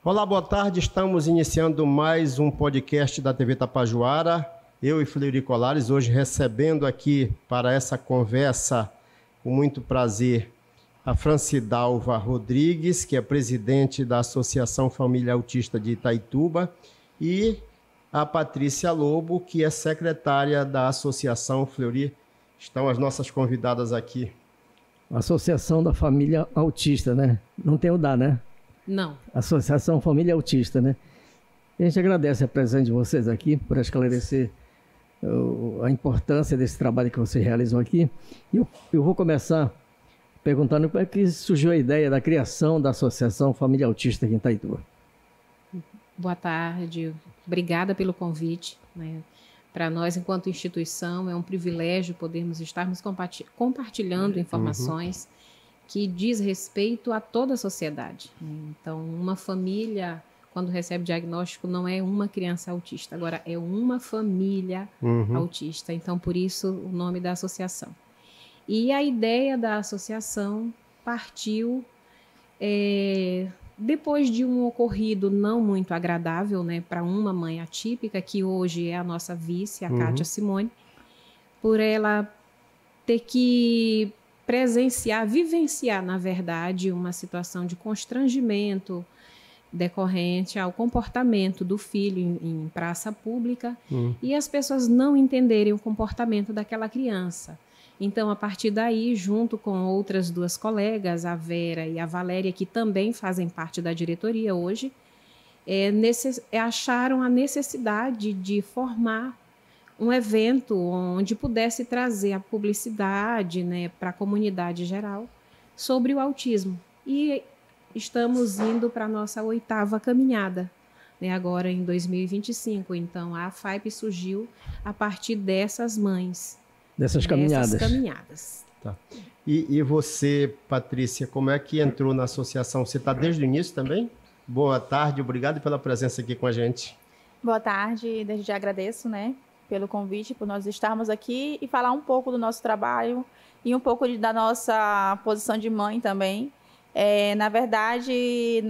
Olá, boa tarde. Estamos iniciando mais um podcast da TV Tapajoara. Eu e Fleury Colares, hoje recebendo aqui para essa conversa, com muito prazer, a Francidalva Rodrigues, que é presidente da Associação Família Autista de Itaituba, e a Patrícia Lobo, que é secretária da Associação. Fleury, estão as nossas convidadas aqui. Associação da Família Autista, né? Não tem o DA, né? Não. Associação Família Autista, né? A gente agradece a presença de vocês aqui por esclarecer a importância desse trabalho que vocês realizam aqui. E eu vou começar perguntando como é que surgiu a ideia da criação da Associação Família Autista aqui em Itaituba. Boa tarde, obrigada pelo convite, né? Para nós, enquanto instituição, é um privilégio podermos estarmos compartilhando informações que diz respeito a toda a sociedade, né? Então, uma família, quando recebe diagnóstico, não é uma criança autista, agora é uma família autista. Então, por isso, o nome da associação. E a ideia da associação partiu depois de um ocorrido não muito agradável, né, para uma mãe atípica, que hoje é a nossa vice, a Kátia Simone, por ela ter que vivenciar, na verdade, uma situação de constrangimento decorrente ao comportamento do filho em praça pública e as pessoas não entenderem o comportamento daquela criança. Então, a partir daí, junto com outras duas colegas, a Vera e a Valéria, que também fazem parte da diretoria hoje, acharam a necessidade de formar um evento onde pudesse trazer a publicidade, né, para a comunidade geral sobre o autismo. E estamos indo para a nossa 8ª caminhada, né, agora em 2025. Então, a AFAIP surgiu a partir dessas mães. Dessas caminhadas. Tá. E você, Patrícia, como é que entrou na associação? Você está desde o início também? Boa tarde, obrigado pela presença aqui com a gente. Boa tarde, desde já agradeço, né, pelo convite, por nós estarmos aqui e falar um pouco do nosso trabalho e um pouco da nossa posição de mãe também. Na verdade,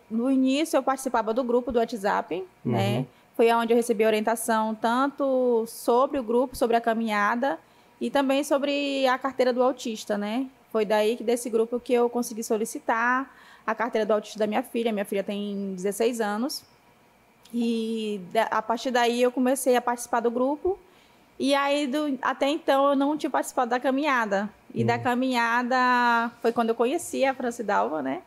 no início eu participava do grupo do WhatsApp, né? Foi onde eu recebi orientação tanto sobre o grupo, sobre a caminhada e também sobre a carteira do autista, né? Foi daí que desse grupo que eu consegui solicitar a carteira do autista da minha filha. Minha filha tem 16 anos. E a partir daí eu comecei a participar do grupo. E aí, até então, eu não tinha participado da caminhada. E da caminhada foi quando eu conheci a Francidalva, né?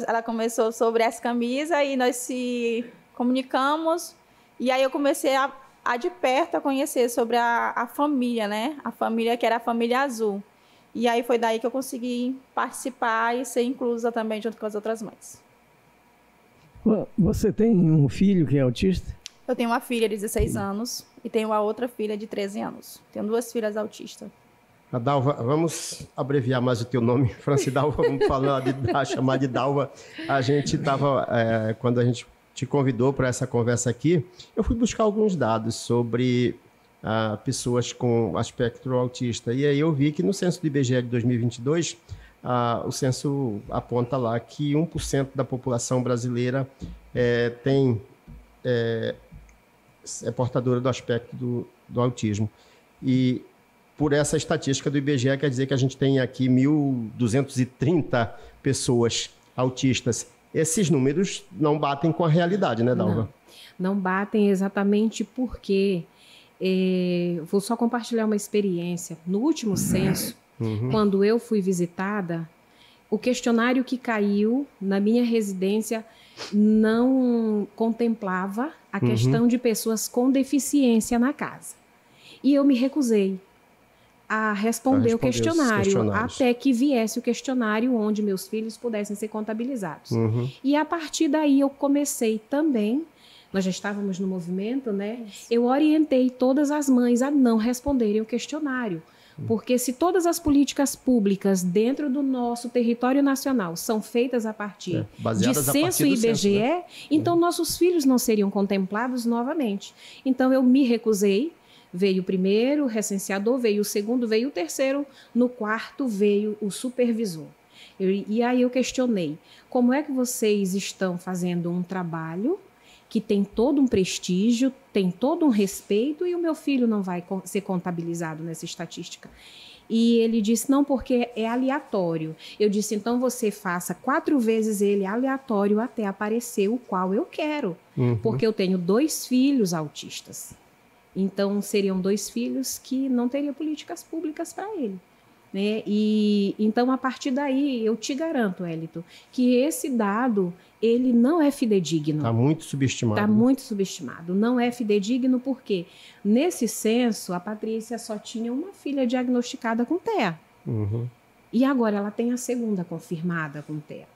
Ela começou sobre essa camisa e nós se comunicamos. E aí eu comecei a de perto a conhecer sobre a família, né? A família que era a família azul. E aí foi daí que eu consegui participar e ser inclusa também junto com as outras mães. Você tem um filho que é autista? Eu tenho uma filha de 16 anos e tenho uma outra filha de 13 anos. Tenho 2 filhas autistas. Dalva, vamos abreviar mais o teu nome, Francidalva, vamos chamar de Dalva. A gente estava, quando a gente te convidou para essa conversa aqui, eu fui buscar alguns dados sobre pessoas com aspecto autista. E aí eu vi que no censo do IBGE de 2022, o censo aponta lá que 1% da população brasileira é portadora do aspecto do autismo. E por essa estatística do IBGE, quer dizer que a gente tem aqui 1.230 pessoas autistas. Esses números não batem com a realidade, né, Dalva? Não batem exatamente porque vou só compartilhar uma experiência. No último censo, quando eu fui visitada, o questionário que caiu na minha residência não contemplava a questão de pessoas com deficiência na casa. E eu me recusei a responder o questionário até que viesse o questionário onde meus filhos pudessem ser contabilizados. E a partir daí eu comecei também, nós já estávamos no movimento, né? Eu orientei todas as mães a não responderem o questionário. Porque se todas as políticas públicas dentro do nosso território nacional são feitas a partir de censo e IBGE, né? Então nossos filhos não seriam contemplados novamente. Então eu me recusei, veio o primeiro, o recenseador, veio o segundo, veio o terceiro, no quarto veio o supervisor. E aí eu questionei, como é que vocês estão fazendo um trabalho que tem todo um prestígio, tem todo um respeito, e o meu filho não vai ser contabilizado nessa estatística? E ele disse, não, porque é aleatório. Eu disse, então você faça 4 vezes ele aleatório até aparecer o qual eu quero. Porque eu tenho 2 filhos autistas. Então, seriam 2 filhos que não teriam políticas públicas para ele. Né? E então, a partir daí, eu te garanto, Elito, que esse dado, ele não é fidedigno. Está muito subestimado. Está muito subestimado. Não é fidedigno porque, nesse censo, a Patrícia só tinha uma filha diagnosticada com TEA. E agora ela tem a segunda confirmada com TEA.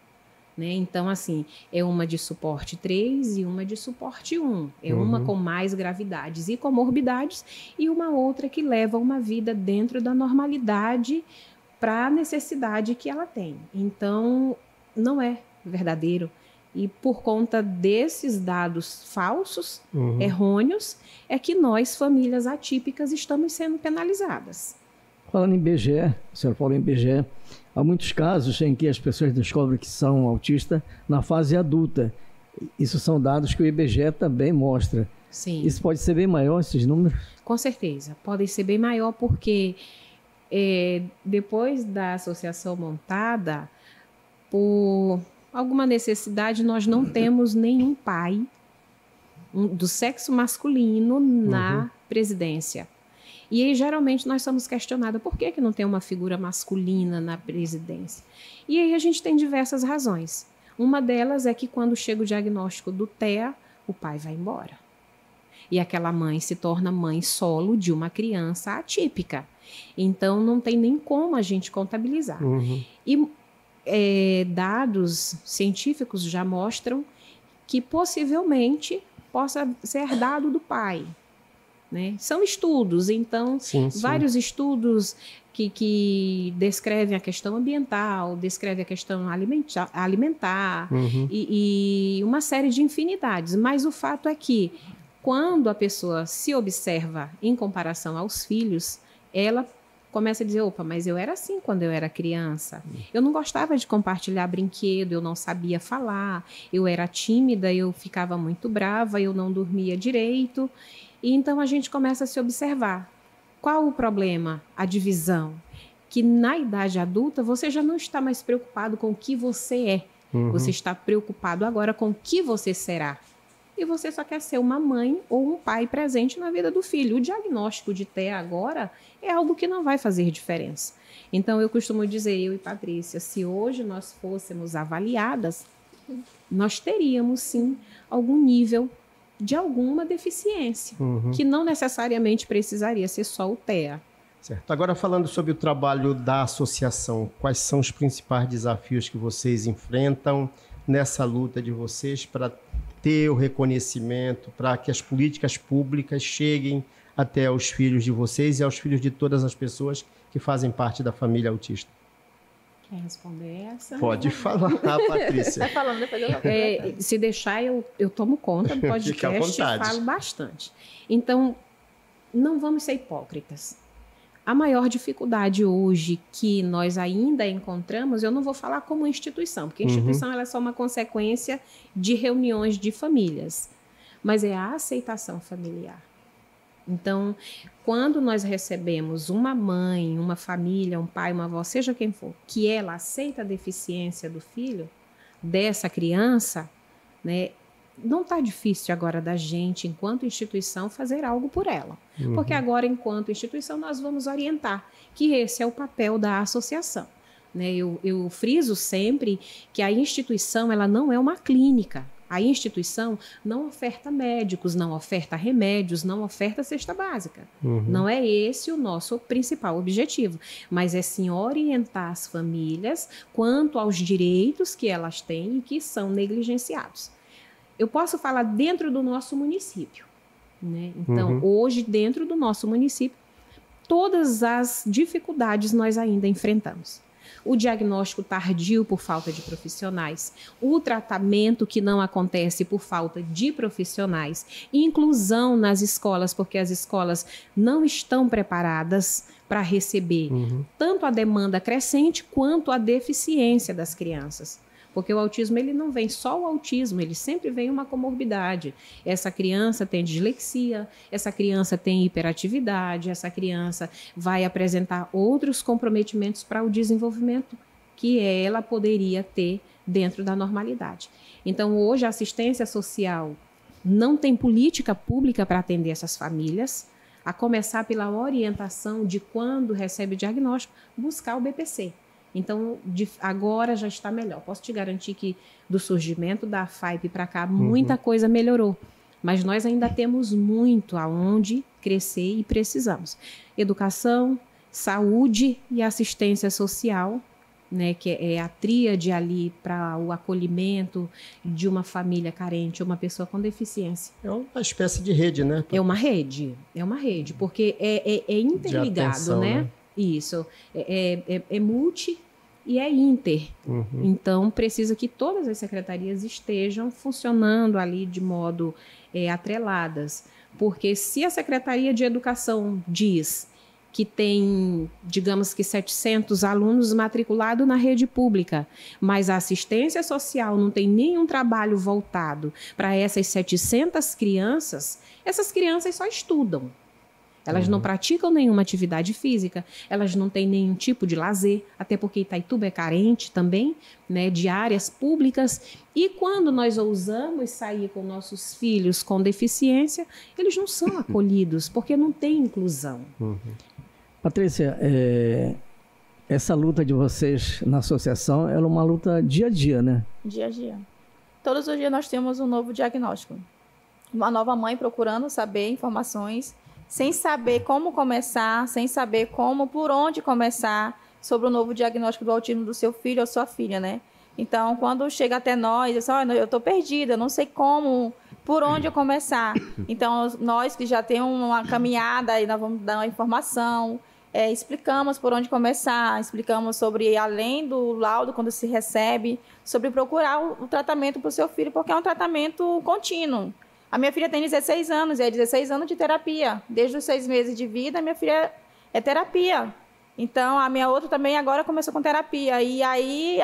Né? Então, assim, é uma de suporte 3 e uma de suporte 1. É uma com mais gravidades e comorbidades e uma outra que leva uma vida dentro da normalidade para a necessidade que ela tem. Então, não é verdadeiro. E por conta desses dados falsos, errôneos, é que nós, famílias atípicas, estamos sendo penalizadas. Falando em IBGE, a senhora falou em IBGE, há muitos casos em que as pessoas descobrem que são autistas na fase adulta. Isso são dados que o IBGE também mostra. Sim. Isso pode ser bem maior, esses números? Com certeza. Podem ser bem maior porque depois da associação montada, por alguma necessidade, nós não temos nenhum pai do sexo masculino na presidência. E aí, geralmente, nós somos questionados por que não tem uma figura masculina na presidência. E aí a gente tem diversas razões. Uma delas é que quando chega o diagnóstico do TEA, o pai vai embora. E aquela mãe se torna mãe solo de uma criança atípica. Então, não tem nem como a gente contabilizar. E dados científicos já mostram que possivelmente possa ser herdado do pai. Né? São estudos, então, vários estudos que descrevem a questão ambiental, descrevem a questão alimentar e uma série de infinidades. Mas o fato é que, quando a pessoa se observa em comparação aos filhos, ela começa a dizer, opa, mas eu era assim quando eu era criança. Eu não gostava de compartilhar brinquedo, eu não sabia falar, eu era tímida, eu ficava muito brava, eu não dormia direito. E então a gente começa a se observar. Qual o problema? A divisão. Que na idade adulta você já não está mais preocupado com o que você é. Você está preocupado agora com o que você será. E você só quer ser uma mãe ou um pai presente na vida do filho. O diagnóstico de TEA agora é algo que não vai fazer diferença. Então eu costumo dizer, eu e Patrícia, se hoje nós fôssemos avaliadas, nós teríamos sim algum nível de alguma deficiência, que não necessariamente precisaria ser só o TEA. Certo. Agora, falando sobre o trabalho da associação, quais são os principais desafios que vocês enfrentam nessa luta de vocês para ter o reconhecimento, para que as políticas públicas cheguem até os filhos de vocês e aos filhos de todas as pessoas que fazem parte da família autista? Quer responder essa? Pode falar, Patrícia. Vai falando, depois eu se deixar, eu tomo conta do podcast e falo bastante. Então, não vamos ser hipócritas. A maior dificuldade hoje que nós ainda encontramos, eu não vou falar como instituição, porque a instituição ela é só uma consequência de reuniões de famílias, mas é a aceitação familiar. Então, quando nós recebemos uma mãe, uma família, um pai, uma avó, seja quem for, que ela aceita a deficiência do filho, dessa criança, né, não está difícil agora da gente, enquanto instituição, fazer algo por ela. Porque agora, enquanto instituição, nós vamos orientar, que esse é o papel da associação. Né? Eu friso sempre que a instituição ela não é uma clínica. A instituição não oferta médicos, não oferta remédios, não oferta cesta básica. Não é esse o nosso principal objetivo, mas é sim orientar as famílias quanto aos direitos que elas têm e que são negligenciados. Eu posso falar dentro do nosso município. Né? Então, hoje, dentro do nosso município, todas as dificuldades nós ainda enfrentamos. o diagnóstico tardio por falta de profissionais, o tratamento que não acontece por falta de profissionais, inclusão nas escolas, porque as escolas não estão preparadas para receber tanto a demanda crescente quanto a deficiência das crianças. Porque o autismo, ele não vem só o autismo, ele sempre vem uma comorbidade. Essa criança tem dislexia, essa criança tem hiperatividade, essa criança vai apresentar outros comprometimentos para o desenvolvimento que ela poderia ter dentro da normalidade. Então, hoje, a assistência social não tem política pública para atender essas famílias, a começar pela orientação de quando recebe o diagnóstico, buscar o BPC. Então, agora já está melhor. Posso te garantir que do surgimento da FAIP para cá, muita coisa melhorou. Mas nós ainda temos muito aonde crescer e precisamos. Educação, saúde e assistência social, né, que é a tríade ali para o acolhimento de uma família carente, uma pessoa com deficiência. É uma espécie de rede, né? É uma rede, porque é interligado, atenção, né? Isso, é multi e é inter. Então, precisa que todas as secretarias estejam funcionando ali de modo atreladas. Porque se a Secretaria de Educação diz que tem, digamos que 700 alunos matriculados na rede pública, mas a assistência social não tem nenhum trabalho voltado para essas 700 crianças, essas crianças só estudam. Elas não praticam nenhuma atividade física, elas não têm nenhum tipo de lazer, até porque Itaituba é carente também, né, de áreas públicas. E quando nós ousamos sair com nossos filhos com deficiência, eles não são acolhidos, porque não tem inclusão. Patrícia, essa luta de vocês na associação é uma luta dia a dia, né? Dia a dia. Todos os dias nós temos um novo diagnóstico. Uma nova mãe procurando saber informações, sem saber como começar, sem saber por onde começar sobre o novo diagnóstico do autismo do seu filho ou sua filha, né? Então, quando chega até nós, eu falo, eu estou perdida, eu não sei por onde eu começar. Então, nós que já temos uma caminhada, aí nós vamos dar uma informação, explicamos por onde começar, explicamos sobre, além do laudo, quando se recebe, sobre procurar o tratamento para o seu filho, porque é um tratamento contínuo. A minha filha tem 16 anos, e é 16 anos de terapia. Desde os 6 meses de vida, a minha filha é terapia. Então, a minha outra também agora começou com terapia. E aí,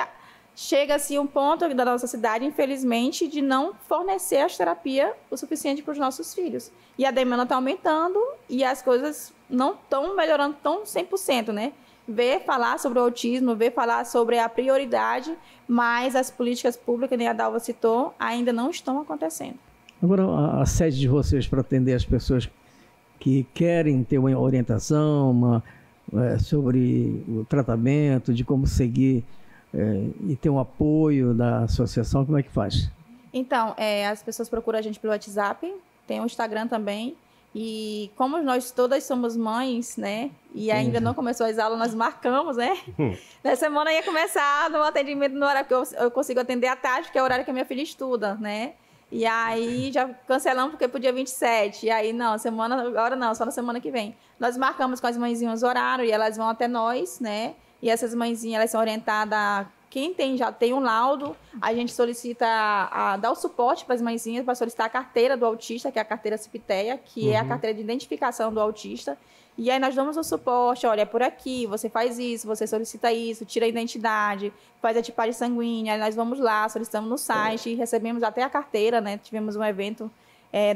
chega-se um ponto da nossa cidade, infelizmente, de não fornecer as terapias o suficiente para os nossos filhos. E a demanda está aumentando e as coisas não estão melhorando tão 100%, né? Falar sobre o autismo, falar sobre a prioridade, mas as políticas públicas, nem a Dalva citou, ainda não estão acontecendo. Agora, a sede de vocês para atender as pessoas que querem ter uma orientação sobre o tratamento, de como seguir e ter um apoio da associação, como é que faz? Então, as pessoas procuram a gente pelo WhatsApp, tem o Instagram também, e como nós todas somos mães, né, e ainda não começou as aulas, nós marcamos, né? Na semana ia começar no atendimento no horário que eu consigo atender à tarde, que é o horário que a minha filha estuda, né? E aí já cancelamos porque pro dia 27. E aí, agora não, só na semana que vem. Nós marcamos com as mãezinhas o horário e elas vão até nós, né? E essas mãezinhas, elas são orientadas. Quem já tem um laudo, a gente solicita dar o suporte para as mãezinhas para solicitar a carteira do autista, que é a carteira CIPTEA, que é a carteira de identificação do autista. E aí nós damos o suporte, olha, é por aqui, você faz isso, você solicita isso, tira a identidade, faz a tipagem sanguínea, aí nós vamos lá, solicitamos no site, e recebemos até a carteira, né? Tivemos um evento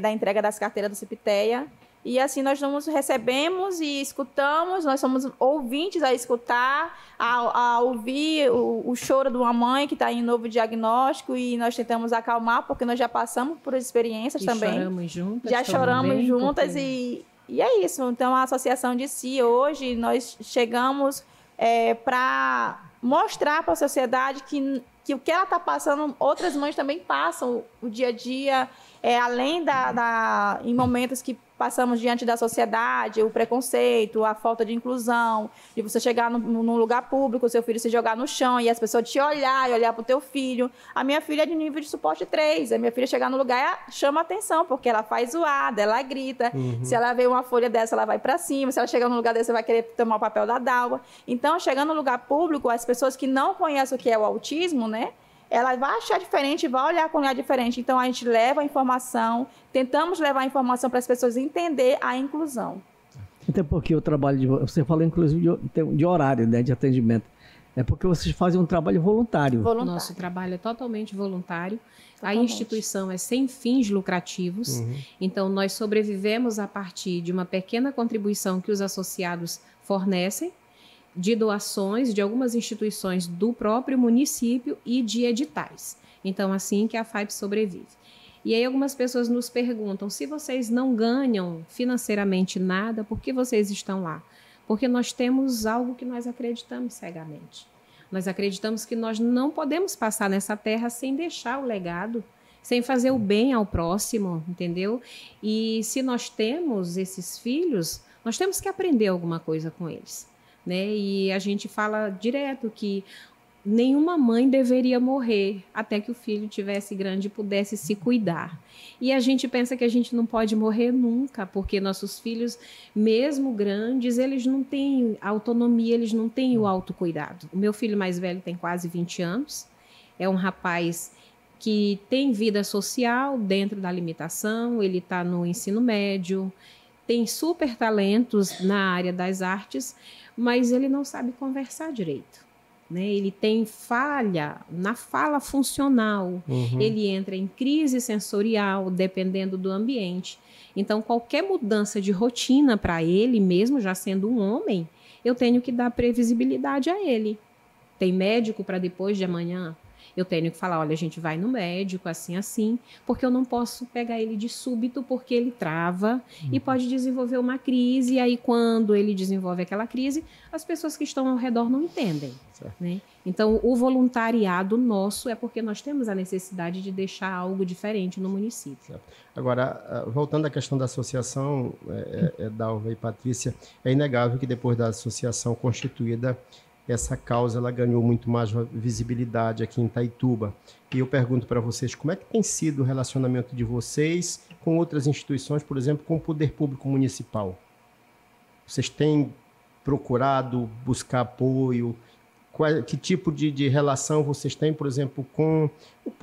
da entrega das carteiras do CIPTEA. E assim nós recebemos e escutamos, nós somos ouvintes a escutar, a ouvir o choro de uma mãe que está em novo diagnóstico e nós tentamos acalmar, porque nós já passamos por experiências também. Choramos juntas. Já choramos juntas e é isso. Então, a associação de si, hoje, nós chegamos para mostrar para a sociedade que o que ela está passando, outras mães também passam o dia a dia. além em momentos que passamos diante da sociedade, o preconceito, a falta de inclusão, de você chegar num lugar público, seu filho se jogar no chão e as pessoas te olhar e olhar para o teu filho. A minha filha é de nível de suporte 3. A minha filha chegar no lugar chama atenção, porque ela faz zoada, ela grita. Se ela vê uma folha dessa, ela vai para cima. Se ela chegar num lugar desse, ela vai querer tomar o papel da Dalva. Então, chegando no lugar público, as pessoas que não conhecem o que é o autismo, né? Ela vai achar diferente, vai olhar com um olhar diferente. Então, a gente leva a informação, tentamos levar a informação para as pessoas entender a inclusão. Até porque o trabalho você falou, inclusive, de horário, né, de atendimento. É porque vocês fazem um trabalho voluntário. Nosso trabalho é totalmente voluntário. Totalmente. A instituição é sem fins lucrativos. Então, nós sobrevivemos a partir de uma pequena contribuição que os associados fornecem, de doações de algumas instituições do próprio município e de editais. Então, assim que a FAIP sobrevive. E aí algumas pessoas nos perguntam, se vocês não ganham financeiramente nada, por que vocês estão lá? Porque nós temos algo que nós acreditamos cegamente. Nós acreditamos que nós não podemos passar nessa terra sem deixar o legado, sem fazer o bem ao próximo, entendeu? E se nós temos esses filhos, nós temos que aprender alguma coisa com eles. Né? E a gente fala direto que nenhuma mãe deveria morrer até que o filho tivesse grande e pudesse se cuidar. E a gente pensa que a gente não pode morrer nunca, porque nossos filhos, mesmo grandes, eles não têm autonomia, eles não têm o autocuidado. O meu filho mais velho tem quase 20 anos, é um rapaz que tem vida social dentro da limitação, ele está no ensino médio, tem super talentos na área das artes, mas ele não sabe conversar direito, né? Ele tem falha na fala funcional, ele entra em crise sensorial, dependendo do ambiente. Então, qualquer mudança de rotina para ele, mesmo já sendo um homem, eu tenho que dar previsibilidade a ele. Tem médico para depois de amanhã? Eu tenho que falar, olha, a gente vai no médico, assim, porque eu não posso pegar ele de súbito, porque ele trava e pode desenvolver uma crise. E aí, quando ele desenvolve aquela crise, as pessoas que estão ao redor não entendem. Né? Então, o voluntariado nosso é porque nós temos a necessidade de deixar algo diferente no município. Certo. Agora, voltando à questão da associação, Dalva e Patrícia, é inegável que depois da associação constituída, essa causa ela ganhou muito mais visibilidade aqui em Itaituba. E eu pergunto para vocês, como é que tem sido o relacionamento de vocês com outras instituições, por exemplo, com o poder público municipal? Vocês têm procurado buscar apoio? Que tipo de relação vocês têm, por exemplo, com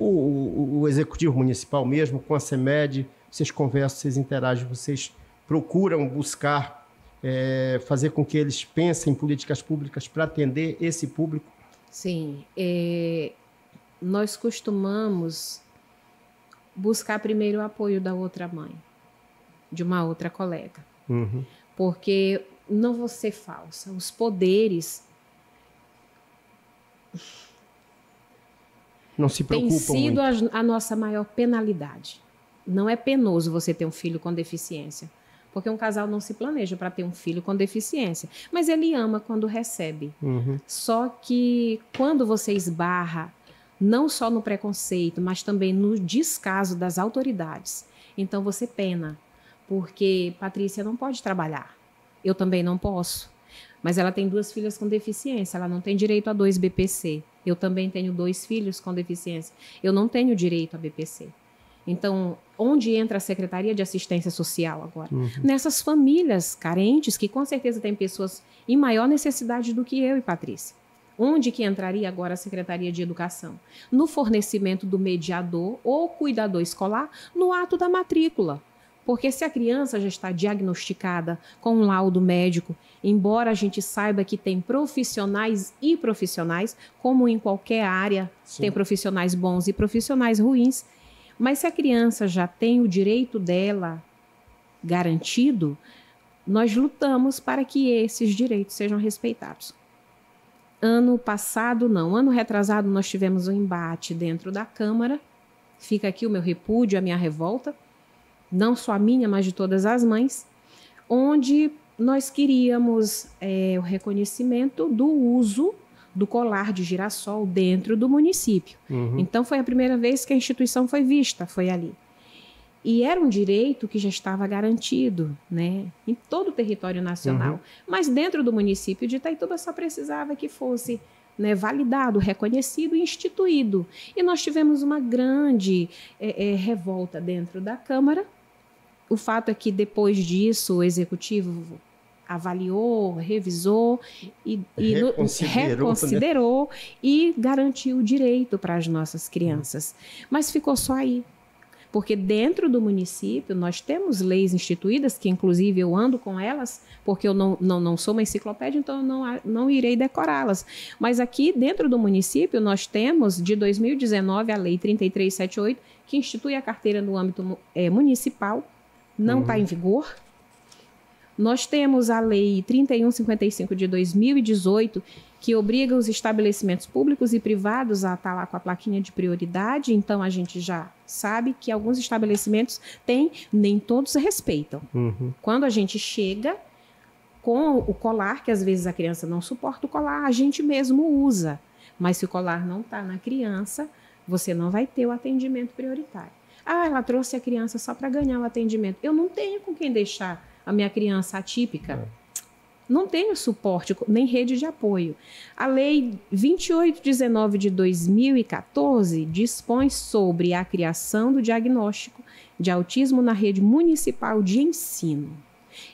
o Executivo Municipal mesmo, com a CEMED? Vocês conversam, vocês interagem, vocês procuram buscar fazer com que eles pensem em políticas públicas para atender esse público? Sim. Nós costumamos buscar primeiro o apoio da outra mãe, de uma outra colega. Porque, não vou ser falsa, os poderes não se preocupam tem sido muito. a nossa maior penalidade. Não é penoso você ter um filho com deficiência, porque um casal não se planeja para ter um filho com deficiência, mas ele ama quando recebe. Só que quando você esbarra, não só no preconceito, mas também no descaso das autoridades, então você pena, porque Patrícia não pode trabalhar, eu também não posso, mas ela tem 2 filhas com deficiência, ela não tem direito a 2 BPC, eu também tenho 2 filhos com deficiência, eu não tenho direito a BPC. Então, onde entra a Secretaria de Assistência Social agora? Nessas famílias carentes, que com certeza tem pessoas em maior necessidade do que eu e Patrícia. Onde que entraria agora a Secretaria de Educação? No fornecimento do mediador ou cuidador escolar no ato da matrícula. Porque se a criança já está diagnosticada com um laudo médico, embora a gente saiba que tem profissionais e profissionais, como em qualquer área, tem profissionais bons e profissionais ruins, mas se a criança já tem o direito dela garantido, nós lutamos para que esses direitos sejam respeitados. Ano passado, não, ano retrasado, nós tivemos um embate dentro da Câmara. Fica aqui o meu repúdio, a minha revolta, não só a minha, mas de todas as mães, onde nós queríamos o reconhecimento do uso do colar de girassol dentro do município. Então, foi a primeira vez que a instituição foi vista, foi ali. E era um direito que já estava garantido, né, em todo o território nacional. Mas dentro do município de Itaituba só precisava que fosse, né, validado, reconhecido e instituído. E nós tivemos uma grande revolta dentro da Câmara. O fato é que depois disso o Executivo avaliou, revisou e reconsiderou, né? E garantiu o direito para as nossas crianças. Mas ficou só aí. Porque dentro do município nós temos leis instituídas, que inclusive eu ando com elas, porque eu não sou uma enciclopédia, então eu não irei decorá-las. Mas aqui dentro do município nós temos, de 2019, a Lei 3378, que institui a carteira no âmbito municipal, não está em vigor. Nós temos a Lei 3155 de 2018, que obriga os estabelecimentos públicos e privados a estar lá com a plaquinha de prioridade. Então, a gente já sabe que alguns estabelecimentos têm, nem todos respeitam. Quando a gente chega com o colar, que às vezes a criança não suporta o colar, a gente mesmo usa. Mas se o colar não está na criança, você não vai ter o atendimento prioritário. Ah, ela trouxe a criança só para ganhar o atendimento. Eu não tenho com quem deixar a minha criança atípica. Não tenho suporte, nem rede de apoio. A Lei 2819 de 2014 dispõe sobre a criação do diagnóstico de autismo na rede municipal de ensino.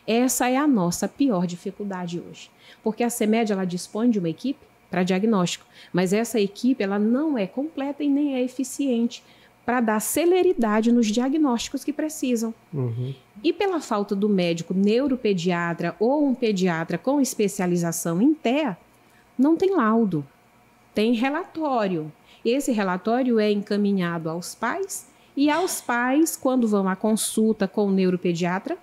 Essa é a nossa pior dificuldade hoje, porque a CEMED ela dispõe de uma equipe para diagnóstico, mas essa equipe ela não é completa e nem é eficiente para dar celeridade nos diagnósticos que precisam. E pela falta do médico neuropediatra ou um pediatra com especialização em TEA, não tem laudo, tem relatório. Esse relatório é encaminhado aos pais, e aos pais, quando vão à consulta com o neuropediatra,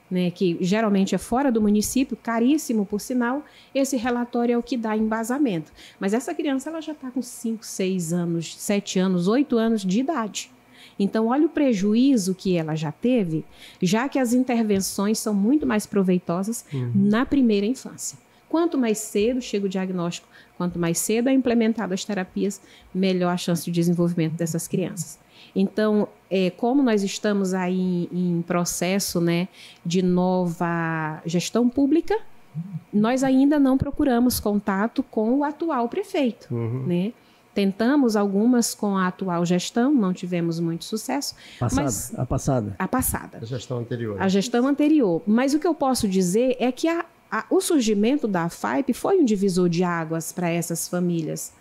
né, que geralmente é fora do município, caríssimo por sinal, esse relatório é o que dá embasamento. Mas essa criança ela já está com 5, 6 anos, 7 anos, 8 anos de idade. Então, olha o prejuízo que ela já teve, já que as intervenções são muito mais proveitosas na primeira infância. Quanto mais cedo chega o diagnóstico, quanto mais cedo é implementado as terapias, melhor a chance de desenvolvimento dessas crianças. Então, como nós estamos aí em processo, né, de nova gestão pública, nós ainda não procuramos contato com o atual prefeito, né? Tentamos algumas com a atual gestão, não tivemos muito sucesso. A passada. A gestão anterior. A gestão anterior. Mas o que eu posso dizer é que o surgimento da AFAIP foi um divisor de águas para essas famílias.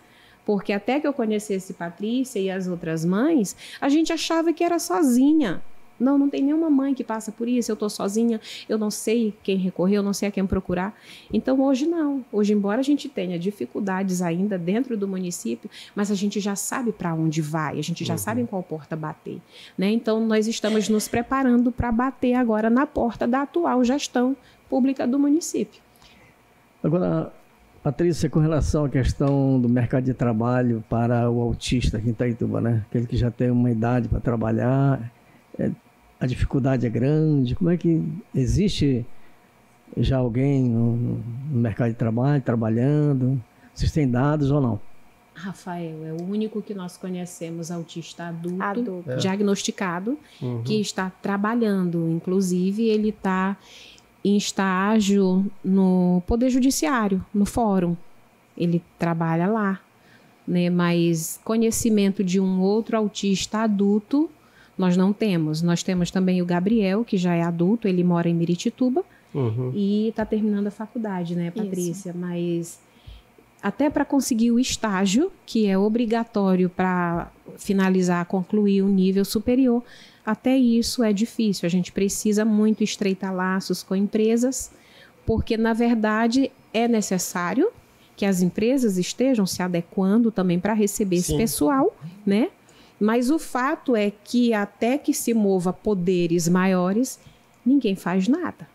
Porque até que eu conhecesse Patrícia e as outras mães, a gente achava que era sozinha. Não tem nenhuma mãe que passa por isso, eu estou sozinha, eu não sei quem recorrer, eu não sei a quem procurar. Então, hoje não. Hoje, embora a gente tenha dificuldades ainda dentro do município, mas a gente já sabe para onde vai, a gente já sabe em qual porta bater, né? Então, nós estamos nos preparando para bater agora na porta da atual gestão pública do município. Agora, Patrícia, com relação à questão do mercado de trabalho para o autista aqui em Itaituba, né? Aquele que já tem uma idade para trabalhar, a dificuldade é grande. Como é que existe já alguém no mercado de trabalho, trabalhando? Vocês têm dados ou não? Rafael, é o único que nós conhecemos autista adulto. Diagnosticado, que está trabalhando. Inclusive, ele está em estágio no Poder Judiciário, no Fórum. Ele trabalha lá, né? Mas conhecimento de um outro autista adulto nós não temos. Nós temos também o Gabriel, que já é adulto, ele mora em Miritituba e está terminando a faculdade, né, Patrícia? Isso. Mas até para conseguir o estágio, que é obrigatório para finalizar, concluir o nível superior, até isso é difícil. A gente precisa muito estreitar laços com empresas, porque, na verdade, é necessário que as empresas estejam se adequando também para receber esse pessoal, né? Mas o fato é que até que se mova poderes maiores, ninguém faz nada.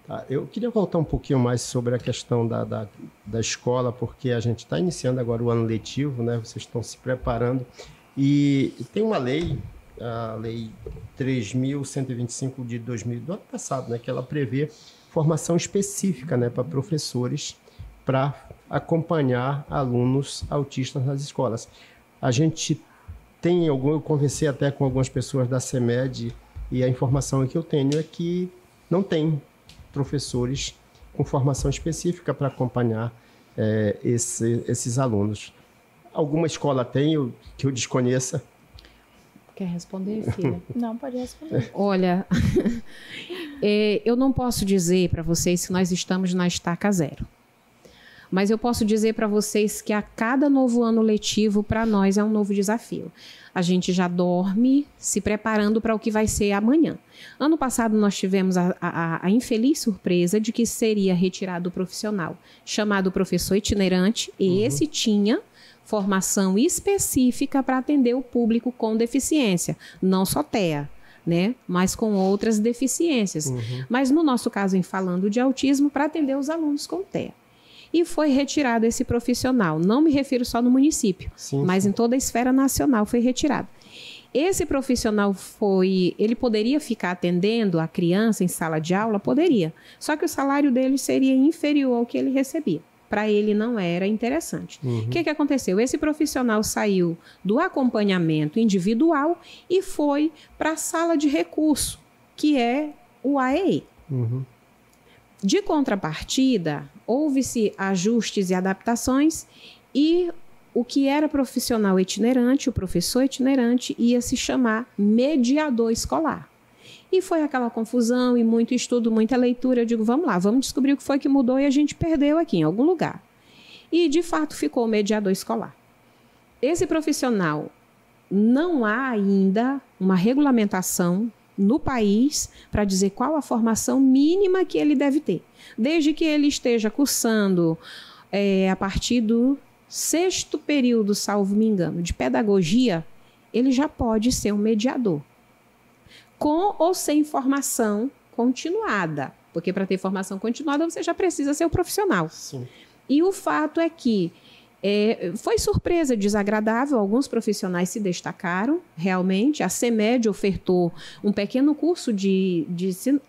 Tá, eu queria voltar um pouquinho mais sobre a questão da escola, porque a gente está iniciando agora o ano letivo, né? Vocês estão se preparando. E tem uma lei, a Lei 3.125 de 2000, do ano passado, né? Que ela prevê formação específica, né, para professores para acompanhar alunos autistas nas escolas. A gente eu conversei até com algumas pessoas da CEMED E a informação que eu tenho é que não tem professores com formação específica para acompanhar esses alunos. Alguma escola tem que eu desconheça? Quer responder, filha? Não, pode responder. Olha, eu não posso dizer para vocês que nós estamos na estaca zero. Mas eu posso dizer para vocês que a cada novo ano letivo, para nós, é um novo desafio. A gente já dorme se preparando para o que vai ser amanhã. Ano passado, nós tivemos a infeliz surpresa de que seria retirado o profissional chamado professor itinerante, e esse tinha formação específica para atender o público com deficiência, não só TEA, né? Mas com outras deficiências. Mas no nosso caso, em falando de autismo, para atender os alunos com TEA. E foi retirado esse profissional. Não me refiro só no município, mas em toda a esfera nacional foi retirado. Esse profissional ele poderia ficar atendendo a criança em sala de aula? Poderia. Só que o salário dele seria inferior ao que ele recebia. Para ele não era interessante. O que aconteceu? Esse profissional saiu do acompanhamento individual e foi para a sala de recurso, que é o AEI. De contrapartida, houve-se ajustes e adaptações e o que era profissional itinerante, o professor itinerante, ia se chamar mediador escolar. E foi aquela confusão e muito estudo, muita leitura. Eu digo, vamos lá, vamos descobrir o que foi que mudou e a gente perdeu aqui em algum lugar. E, de fato, ficou o mediador escolar. Esse profissional, não há ainda uma regulamentação no país para dizer qual a formação mínima que ele deve ter. Desde que ele esteja cursando a partir do 6º período, salvo me engano, de pedagogia, ele já pode ser um mediador. Com ou sem formação continuada. Porque para ter formação continuada, você já precisa ser um profissional. Sim. E o fato é que foi surpresa, desagradável, alguns profissionais se destacaram, realmente. A CEMED ofertou um pequeno curso de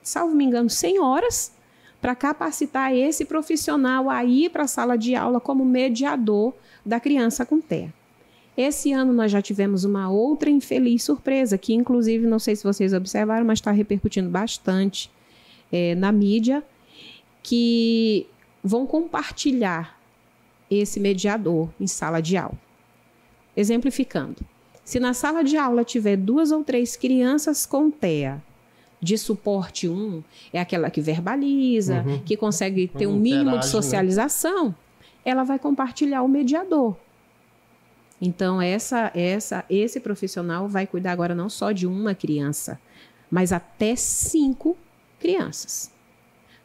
salvo me engano, 100 horas, para capacitar esse profissional a ir para a sala de aula como mediador da criança com TEA. Esse ano nós já tivemos uma outra infeliz surpresa, que inclusive, não sei se vocês observaram, mas está repercutindo bastante na mídia, que vão compartilhar esse mediador em sala de aula. Exemplificando, se na sala de aula tiver 2 ou 3 crianças com TEA, de suporte 1, é aquela que verbaliza, que consegue ter um mínimo de socialização, né? Ela vai compartilhar o mediador. Então, esse profissional vai cuidar agora não só de uma criança, mas até 5 crianças.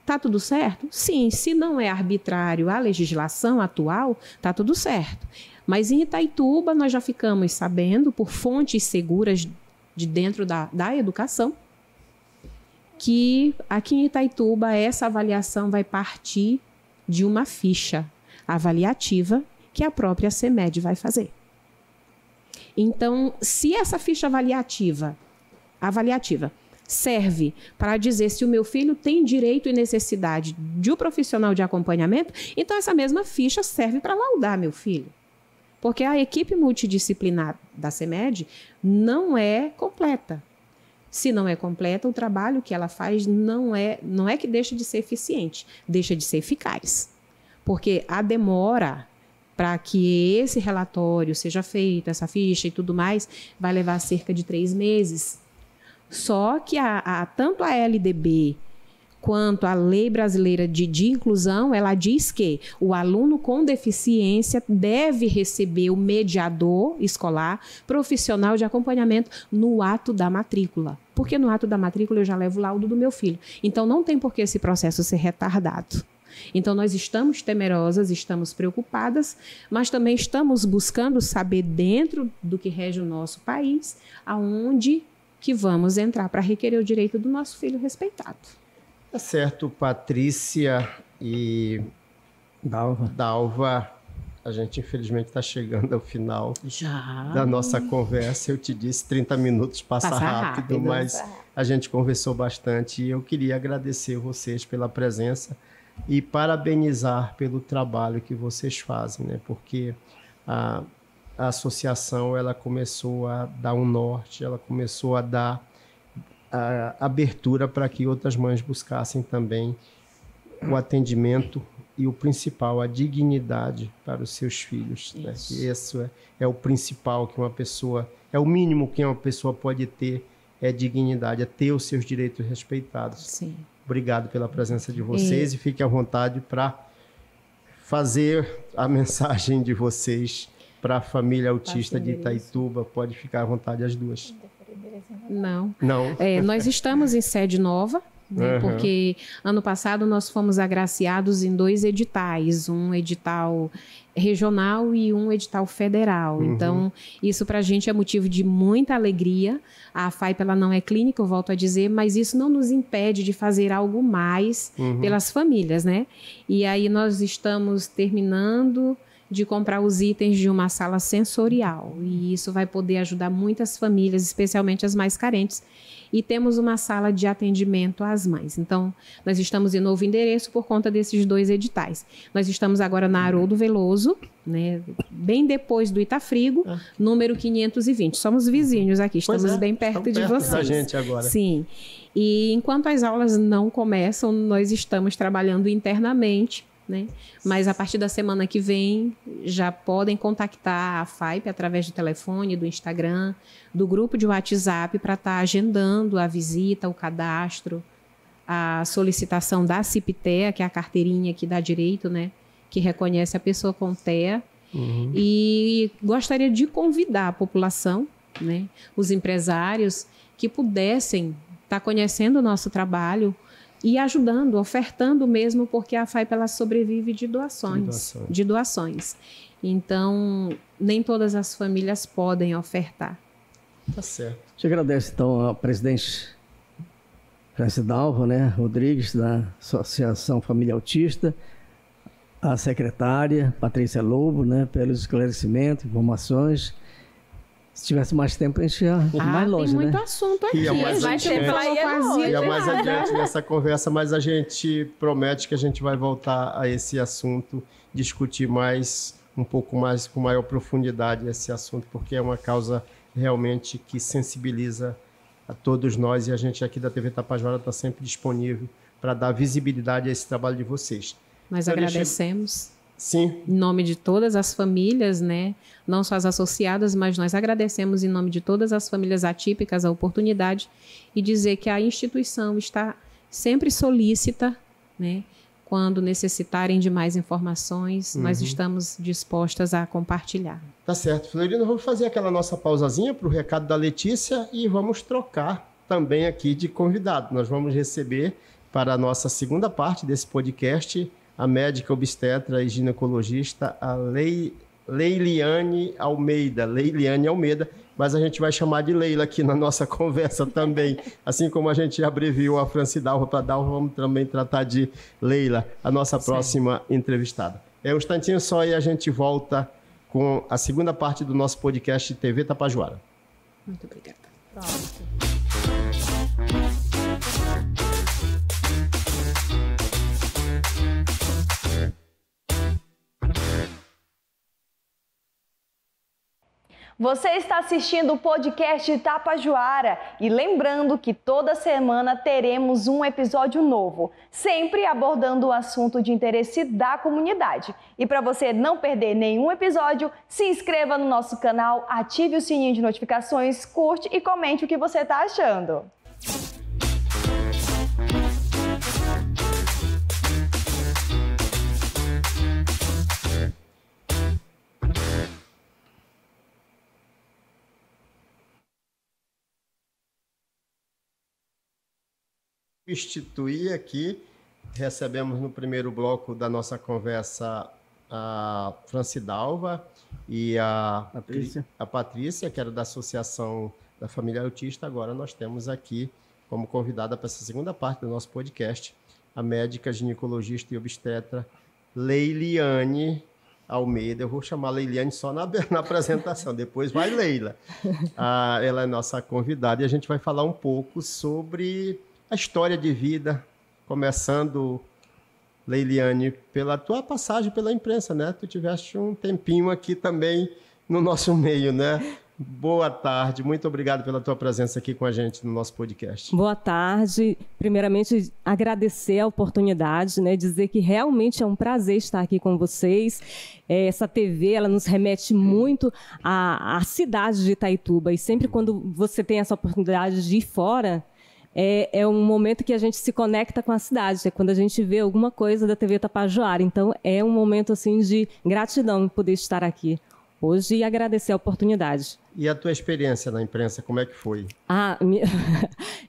Tá tudo certo? Sim, se não é arbitrário a legislação atual, tá tudo certo. Mas em Itaituba, nós já ficamos sabendo, por fontes seguras de dentro da educação, que aqui em Itaituba essa avaliação vai partir de uma ficha avaliativa que a própria CEMED vai fazer. Então, se essa ficha avaliativa serve para dizer se o meu filho tem direito e necessidade de um profissional de acompanhamento, então essa mesma ficha serve para laudar meu filho. Porque a equipe multidisciplinar da CEMED não é completa. Se não é completa, o trabalho que ela faz não é que deixa de ser eficiente, deixa de ser eficaz. Porque a demora para que esse relatório seja feito, essa ficha e tudo mais, vai levar cerca de 3 meses. Só que tanto a LDB quanto a Lei Brasileira de Inclusão, ela diz que o aluno com deficiência deve receber o mediador escolar profissional de acompanhamento no ato da matrícula. Porque no ato da matrícula eu já levo o laudo do meu filho. Então, não tem por que esse processo ser retardado. Então, nós estamos temerosas, estamos preocupadas, mas também estamos buscando saber, dentro do que rege o nosso país, aonde que vamos entrar para requerer o direito do nosso filho respeitado. Tá certo, Patrícia e Dalva, a gente infelizmente está chegando ao final da nossa conversa. Eu te disse, 30 minutos passa rápido, mas a gente conversou bastante e eu queria agradecer vocês pela presença e parabenizar pelo trabalho que vocês fazem, né? Porque a associação ela começou a dar um norte, ela começou a dar a abertura para que outras mães buscassem também o atendimento e o principal, a dignidade para os seus filhos. Né? Isso é o principal que uma pessoa, é o mínimo que uma pessoa pode ter, é dignidade, é ter os seus direitos respeitados. Sim. Obrigado pela presença de vocês e fique à vontade para fazer a mensagem de vocês para a família autista de Itaituba. Pode ficar à vontade as duas. Não. Não. Nós estamos em sede nova, né, porque ano passado nós fomos agraciados em 2 editais, um edital regional e um edital federal. Então, isso para a gente é motivo de muita alegria. A FAIP ela não é clínica, eu volto a dizer, mas isso não nos impede de fazer algo mais pelas famílias, né? E aí nós estamos terminando de comprar os itens de uma sala sensorial. E isso vai poder ajudar muitas famílias, especialmente as mais carentes. E temos uma sala de atendimento às mães. Então, nós estamos em novo endereço por conta desses 2 editais. Nós estamos agora na Haroldo Veloso, né, bem depois do Itafrigo, número 520. Somos vizinhos aqui, estamos bem perto de vocês. Da gente agora. Sim. E enquanto as aulas não começam, nós estamos trabalhando internamente, né? Mas a partir da semana que vem já podem contactar a FAIP através do telefone, do Instagram, do grupo de WhatsApp para estar agendando a visita, o cadastro, a solicitação da CIP-TEA, que é a carteirinha que dá direito, né? Que reconhece a pessoa com TEA. E gostaria de convidar a população, né? Os empresários que pudessem estar conhecendo o nosso trabalho e ajudando, ofertando mesmo, porque a FAIP ela sobrevive de doações. Então, nem todas as famílias podem ofertar. Tá certo. Te agradeço, então, a presidente Francidalva, né, Rodrigues, da Associação Família Autista, a secretária Patrícia Lobo, né, pelos esclarecimentos, informações. Se tivesse mais tempo, a gente ia mais longe, tem muito né? assunto aqui. Ia mais adiante nessa conversa, mas a gente promete que a gente vai voltar a esse assunto, discutir mais, um pouco mais, com maior profundidade esse assunto, porque é uma causa realmente que sensibiliza a todos nós e a gente aqui da TV Tapajara está sempre disponível para dar visibilidade a esse trabalho de vocês. Nós agradecemos. Sim. Em nome de todas as famílias, né? Não só as associadas, mas nós agradecemos em nome de todas as famílias atípicas a oportunidade e dizer que a instituição está sempre solícita, né? Quando necessitarem de mais informações, nós estamos dispostas a compartilhar. Tá certo. Florino, vamos fazer aquela nossa pausazinha para o recado da Letícia e vamos trocar também aqui de convidado. Nós vamos receber para a nossa segunda parte desse podcast a médica obstetra e ginecologista, a Leiliane Almeida, mas a gente vai chamar de Leila aqui na nossa conversa também. Assim como a gente abreviou a Francidalva para Dalva, vamos também tratar de Leila, a nossa próxima entrevistada. É um instantinho só e a gente volta com a segunda parte do nosso podcast TV Tapajoara. Muito obrigada. Pronto. Você está assistindo o podcast Tapajoara e lembrando que toda semana teremos um episódio novo, sempre abordando o assunto de interesse da comunidade. E para você não perder nenhum episódio, se inscreva no nosso canal, ative o sininho de notificações, curte e comente o que você está achando. Instituir aqui, recebemos no primeiro bloco da nossa conversa a Francidalva e a Patrícia, que era da Associação da Família Autista. Agora nós temos aqui como convidada para essa segunda parte do nosso podcast a médica ginecologista e obstetra Leiliane Almeida. Eu vou chamar Leiliane só na apresentação, depois vai Leila. Ela é nossa convidada e a gente vai falar um pouco sobre a história de vida, começando, Leiliane, pela tua passagem pela imprensa, né? Tu tiveste um tempinho aqui também no nosso meio, né? Boa tarde, muito obrigado pela tua presença aqui com a gente no nosso podcast. Boa tarde. Primeiramente, agradecer a oportunidade, né, dizer que realmente é um prazer estar aqui com vocês. Essa TV, ela nos remete muito à cidade de Itaituba, e sempre quando você tem essa oportunidade de ir fora, é um momento que a gente se conecta com a cidade, é quando a gente vê alguma coisa da TV Tapajoara. Então, é um momento assim de gratidão em poder estar aqui hoje e agradecer a oportunidade. E a tua experiência na imprensa, como é que foi?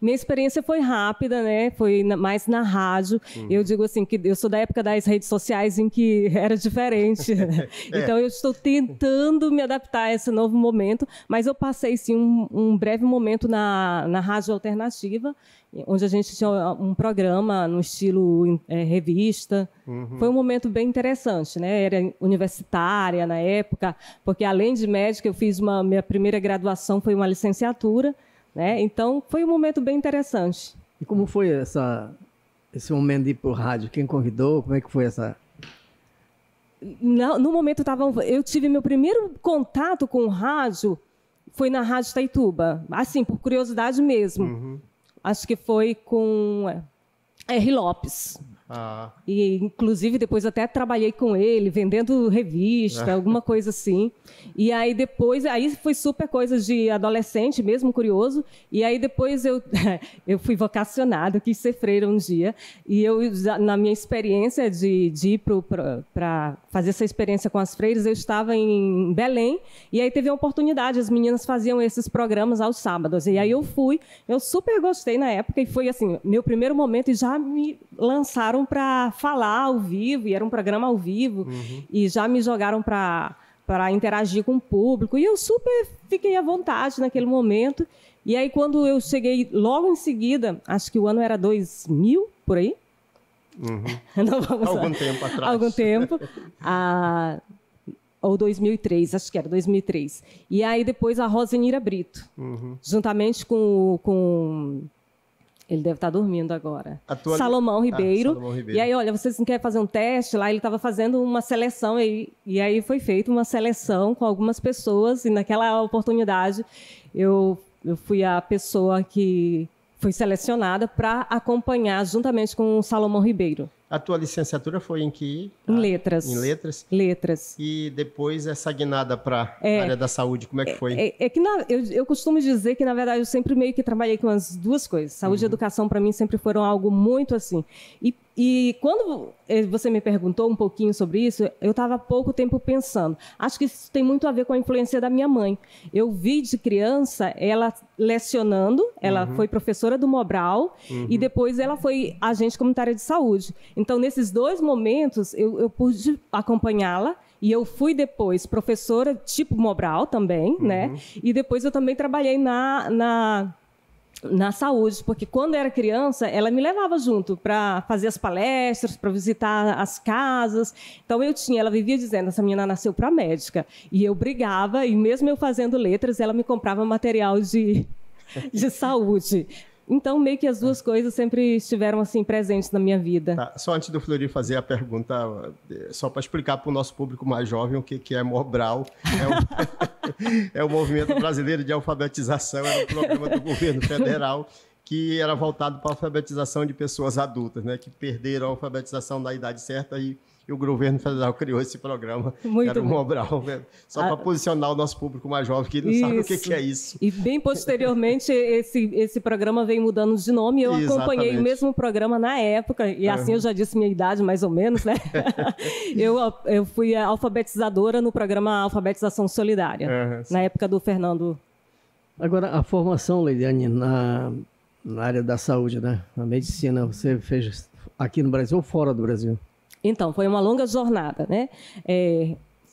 Minha experiência foi rápida, né? Foi mais na rádio. Eu digo assim, que eu sou da época das redes sociais em que era diferente. Então, eu estou tentando me adaptar a esse novo momento, mas eu passei, sim, um breve momento na rádio alternativa, onde a gente tinha um programa no estilo revista. Foi um momento bem interessante, né? Era universitária na época, porque além de médica, eu fiz minha primeira graduação, foi uma licenciatura, né? Então, foi um momento bem interessante. E como foi esse momento de ir para o rádio? Quem convidou? Como é que foi essa... No momento, eu tive meu primeiro contato com o rádio, foi na Rádio Itaituba, assim, por curiosidade mesmo. Acho que foi com R. Lopes. E, inclusive, depois até trabalhei com ele, vendendo revista, alguma coisa assim. E aí depois, aí foi super coisa de adolescente mesmo, curioso. E aí depois eu fui vocacionada, eu quis ser freira um dia. E eu, na minha experiência de ir para fazer essa experiência com as freiras, eu estava em Belém. E aí teve a oportunidade, as meninas faziam esses programas aos sábados. E aí eu fui, eu super gostei na época. E foi assim, meu primeiro momento, e já me lançaram para falar ao vivo, e era um programa ao vivo, e já me jogaram para interagir com o público, e eu super fiquei à vontade naquele momento. E aí, quando eu cheguei logo em seguida, acho que o ano era 2000, por aí? Não, algum tempo atrás. Algum tempo. Ou 2003, acho que era 2003. E aí, depois, a Rosenira Brito, juntamente com ele deve estar dormindo agora. Salomão Ribeiro. Salomão Ribeiro. E aí, olha, vocês não querem fazer um teste? Lá ele estava fazendo uma seleção, e aí foi feita uma seleção com algumas pessoas, e naquela oportunidade eu fui a pessoa que foi selecionada para acompanhar juntamente com o Salomão Ribeiro. A tua licenciatura foi em que? Em letras. Em letras? Letras. E depois essa guinada para a área da saúde, como é que foi? Eu costumo dizer que, na verdade, eu sempre meio que trabalhei com as duas coisas. Saúde e educação, para mim, sempre foram algo muito assim. E quando você me perguntou um pouquinho sobre isso, eu estava há pouco tempo pensando. Acho que isso tem muito a ver com a influência da minha mãe. Eu vi de criança ela lecionando, ela foi professora do Mobral, e depois ela foi agente comunitária de saúde. Então, nesses dois momentos, eu pude acompanhá-la, e eu fui depois professora tipo Mobral também, né? E depois eu também trabalhei na saúde, porque quando eu era criança, ela me levava junto para fazer as palestras, para visitar as casas. Então, ela vivia dizendo, essa menina nasceu para médica. E eu brigava, e mesmo eu fazendo letras, ela me comprava material de saúde. Então, meio que as duas coisas sempre estiveram assim presentes na minha vida. Tá. Só antes do Fleury fazer a pergunta, só para explicar para o nosso público mais jovem o que é Mobral. É o Movimento Brasileiro de Alfabetização, é um programa do governo federal que era voltado para a alfabetização de pessoas adultas, né, que perderam a alfabetização na idade certa, e o governo federal criou esse programa, que era o Mobral, né? Só para posicionar o nosso público mais jovem, que não sabe o que é isso. E bem posteriormente, esse programa veio mudando de nome, e eu acompanhei o mesmo programa na época, e assim eu já disse minha idade, mais ou menos, né? Eu fui a alfabetizadora no programa Alfabetização Solidária, na época do Fernando. Agora, a formação, Leidiane, na área da saúde, né? Na medicina, você fez aqui no Brasil ou fora do Brasil? Então, foi uma longa jornada, né?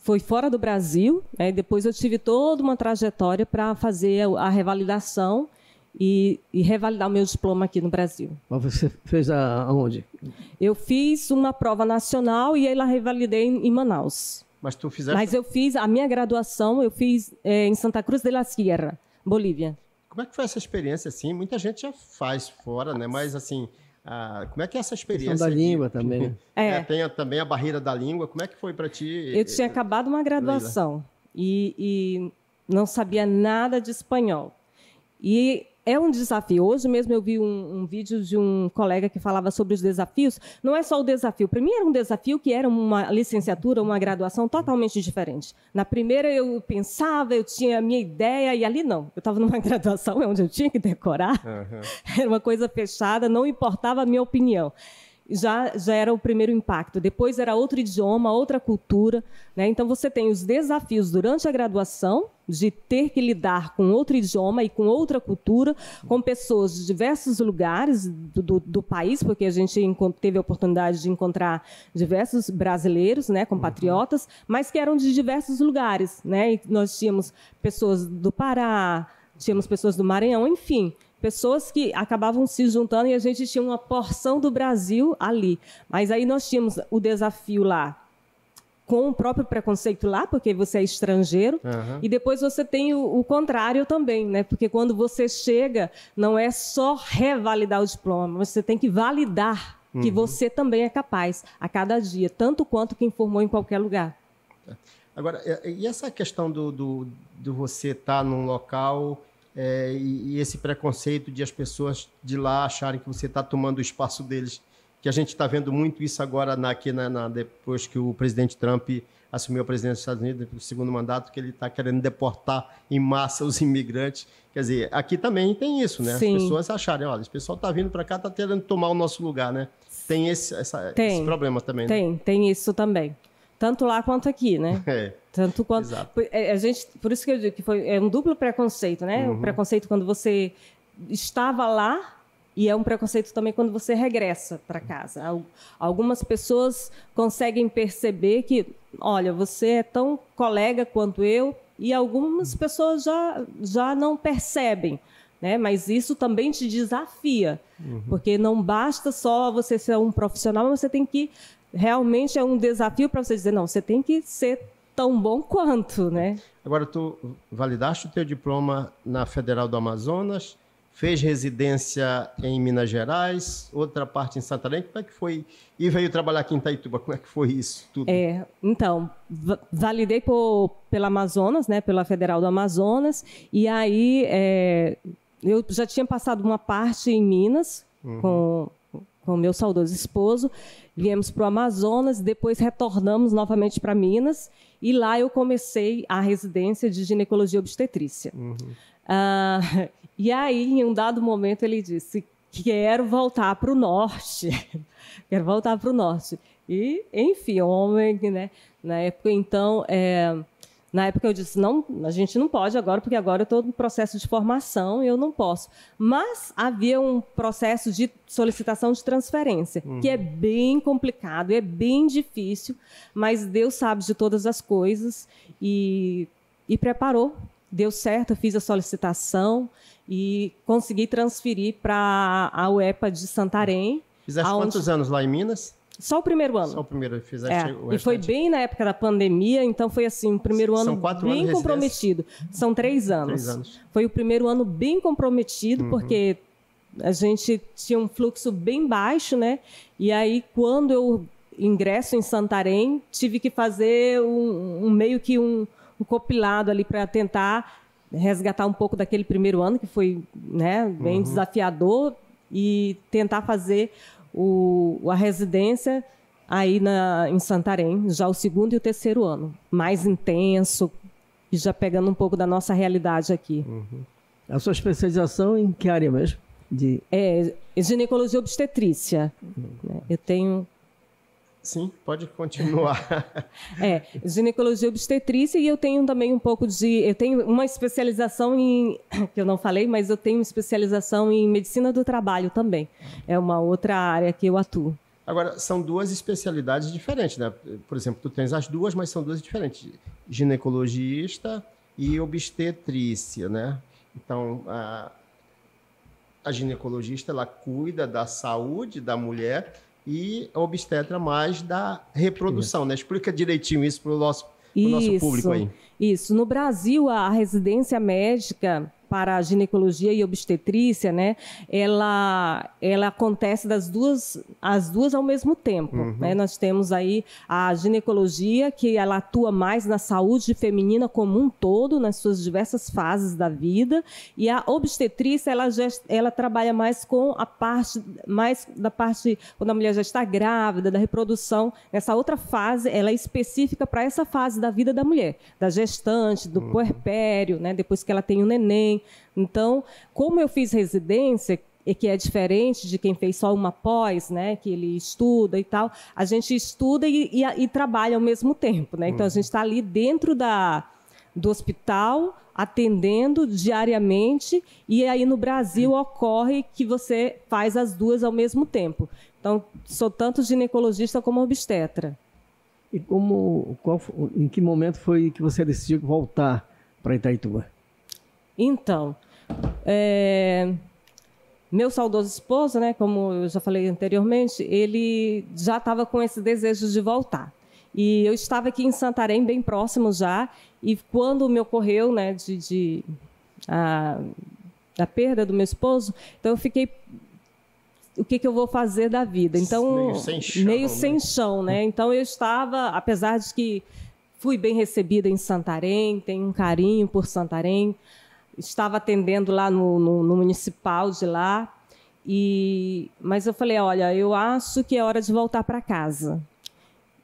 Foi fora do Brasil, né? Depois eu tive toda uma trajetória para fazer a revalidação e revalidar o meu diploma aqui no Brasil. Mas você fez aonde? Eu fiz uma prova nacional e aí lá revalidei em Manaus. Mas eu fiz a minha graduação, eu fiz em Santa Cruz de la Sierra, Bolívia. Como é que foi essa experiência, assim? Muita gente já faz fora, né? Mas, assim, como é que é essa experiência? A questão da língua também. Tem também a barreira da língua. Como é que foi para ti? Eu tinha acabado uma graduação. E não sabia nada de espanhol. E é um desafio. Hoje mesmo eu vi um vídeo de um colega que falava sobre os desafios. Não é só o desafio. Para mim era um desafio que era uma licenciatura, uma graduação totalmente diferente. Na primeira eu pensava, eu tinha a minha ideia, e ali não. Eu estava numa graduação onde eu tinha que decorar. Era uma coisa fechada, não importava a minha opinião. Já era o primeiro impacto. Depois era outro idioma, outra cultura, né? Então, você tem os desafios durante a graduação de ter que lidar com outro idioma e com outra cultura, com pessoas de diversos lugares do país, porque a gente teve a oportunidade de encontrar diversos brasileiros, né, compatriotas, mas que eram de diversos lugares, né? E nós tínhamos pessoas do Pará, tínhamos pessoas do Maranhão, enfim, pessoas que acabavam se juntando e a gente tinha uma porção do Brasil ali. Mas aí nós tínhamos o desafio lá com o próprio preconceito lá, porque você é estrangeiro, e depois você tem o contrário também, né? Porque quando você chega, não é só revalidar o diploma, você tem que validar que você também é capaz, a cada dia, tanto quanto quem formou em qualquer lugar. Agora, e essa questão do você estar num local e esse preconceito de as pessoas de lá acharem que você está tomando o espaço deles, que a gente está vendo muito isso agora depois que o presidente Trump assumiu a presidência dos Estados Unidos, no segundo mandato, que ele está querendo deportar em massa os imigrantes. Quer dizer, aqui também tem isso, né? Sim. As pessoas acharem, olha, esse pessoal está vindo para cá, está querendo tomar o nosso lugar, né? Tem esse problema também, né? Tem isso também. Tanto lá quanto aqui, né? Tanto quanto... Exato. Por isso que eu digo que é um duplo preconceito, né? O preconceito quando você estava lá, e é um preconceito também quando você regressa para casa. Algumas pessoas conseguem perceber que, olha, você é tão colega quanto eu, e algumas pessoas já não percebem, né? Mas isso também te desafia, porque não basta só você ser um profissional, mas você tem que... Realmente é um desafio para você dizer, não, você tem que ser tão bom quanto, né? Agora, tu validaste o teu diploma na Federal do Amazonas, fez residência em Minas Gerais, outra parte em Santarém. Como é que foi? E veio trabalhar aqui em Itaituba. Como é que foi isso tudo? Então, validei pela Amazonas, né, pela Federal do Amazonas, e aí eu já tinha passado uma parte em Minas com o meu saudoso esposo, viemos para o Amazonas, depois retornamos novamente para Minas, e lá eu comecei a residência de ginecologia e obstetrícia. E aí, em um dado momento, ele disse, quero voltar para o norte. Quero voltar para o norte. E, enfim, homem, né? Na época, então, eu disse, não, a gente não pode agora, porque agora eu estou no processo de formação e eu não posso. Mas havia um processo de solicitação de transferência, que é bem complicado, é bem difícil, mas Deus sabe de todas as coisas e preparou. Deu certo, eu fiz a solicitação e consegui transferir para a UEPA de Santarém. Fizeste quantos anos lá em Minas? Só o primeiro ano. Só o primeiro, fizeste o restante. E foi bem na época da pandemia, então foi assim, o primeiro ano bem comprometido. São 3 anos. 3 anos. Foi o primeiro ano bem comprometido, porque a gente tinha um fluxo bem baixo, né? E aí, quando eu ingresso em Santarém, tive que fazer meio que um compilado ali para tentar resgatar um pouco daquele primeiro ano, que foi, né, bem desafiador, e tentar fazer a residência aí em Santarém, já o segundo e o terceiro ano, mais intenso, e já pegando um pouco da nossa realidade aqui. A sua especialização em que área mesmo? Ginecologia e obstetrícia. Eu tenho... Sim, pode continuar. Ginecologia e obstetrícia, e eu tenho também um pouco eu tenho uma especialização que eu não falei, mas eu tenho uma especialização em medicina do trabalho também. É uma outra área que eu atuo. Agora, são 2 especialidades diferentes, né? Por exemplo, tu tens as 2, mas são 2 diferentes. Ginecologista e obstetrícia, né? Então, a ginecologista, ela cuida da saúde da mulher, e a obstetra mais da reprodução, né? Explica direitinho isso para o nosso público aí. Isso. No Brasil, a residência médica, para a ginecologia e obstetrícia, né, ela acontece as duas ao mesmo tempo. Né? Nós temos aí a ginecologia, que ela atua mais na saúde feminina como um todo, nas suas diversas fases da vida, e a obstetrícia, ela trabalha mais com a parte, quando a mulher já está grávida, da reprodução. Essa outra fase, ela é específica para essa fase da vida da mulher, da gestante, do puerpério, né, depois que ela tem o neném. Então, como eu fiz residência, e que é diferente de quem fez só uma pós, né, que ele estuda e tal, a gente estuda e trabalha ao mesmo tempo. Né? Então, a gente está ali dentro do hospital, atendendo diariamente, e aí no Brasil ocorre que você faz as duas ao mesmo tempo. Então, sou tanto ginecologista como obstetra. E em que momento foi que você decidiu voltar para Itaituba? Então, meu saudoso esposo, né, como eu já falei anteriormente, ele já estava com esse desejo de voltar. E eu estava aqui em Santarém, bem próximo já, e quando me ocorreu, né, a perda do meu esposo, então eu fiquei, o que eu vou fazer da vida? Então, meio sem chão, né? Então eu estava, apesar de que fui bem recebida em Santarém, tenho um carinho por Santarém, estava atendendo lá no municipal de lá, mas eu falei, olha, eu acho que é hora de voltar para casa.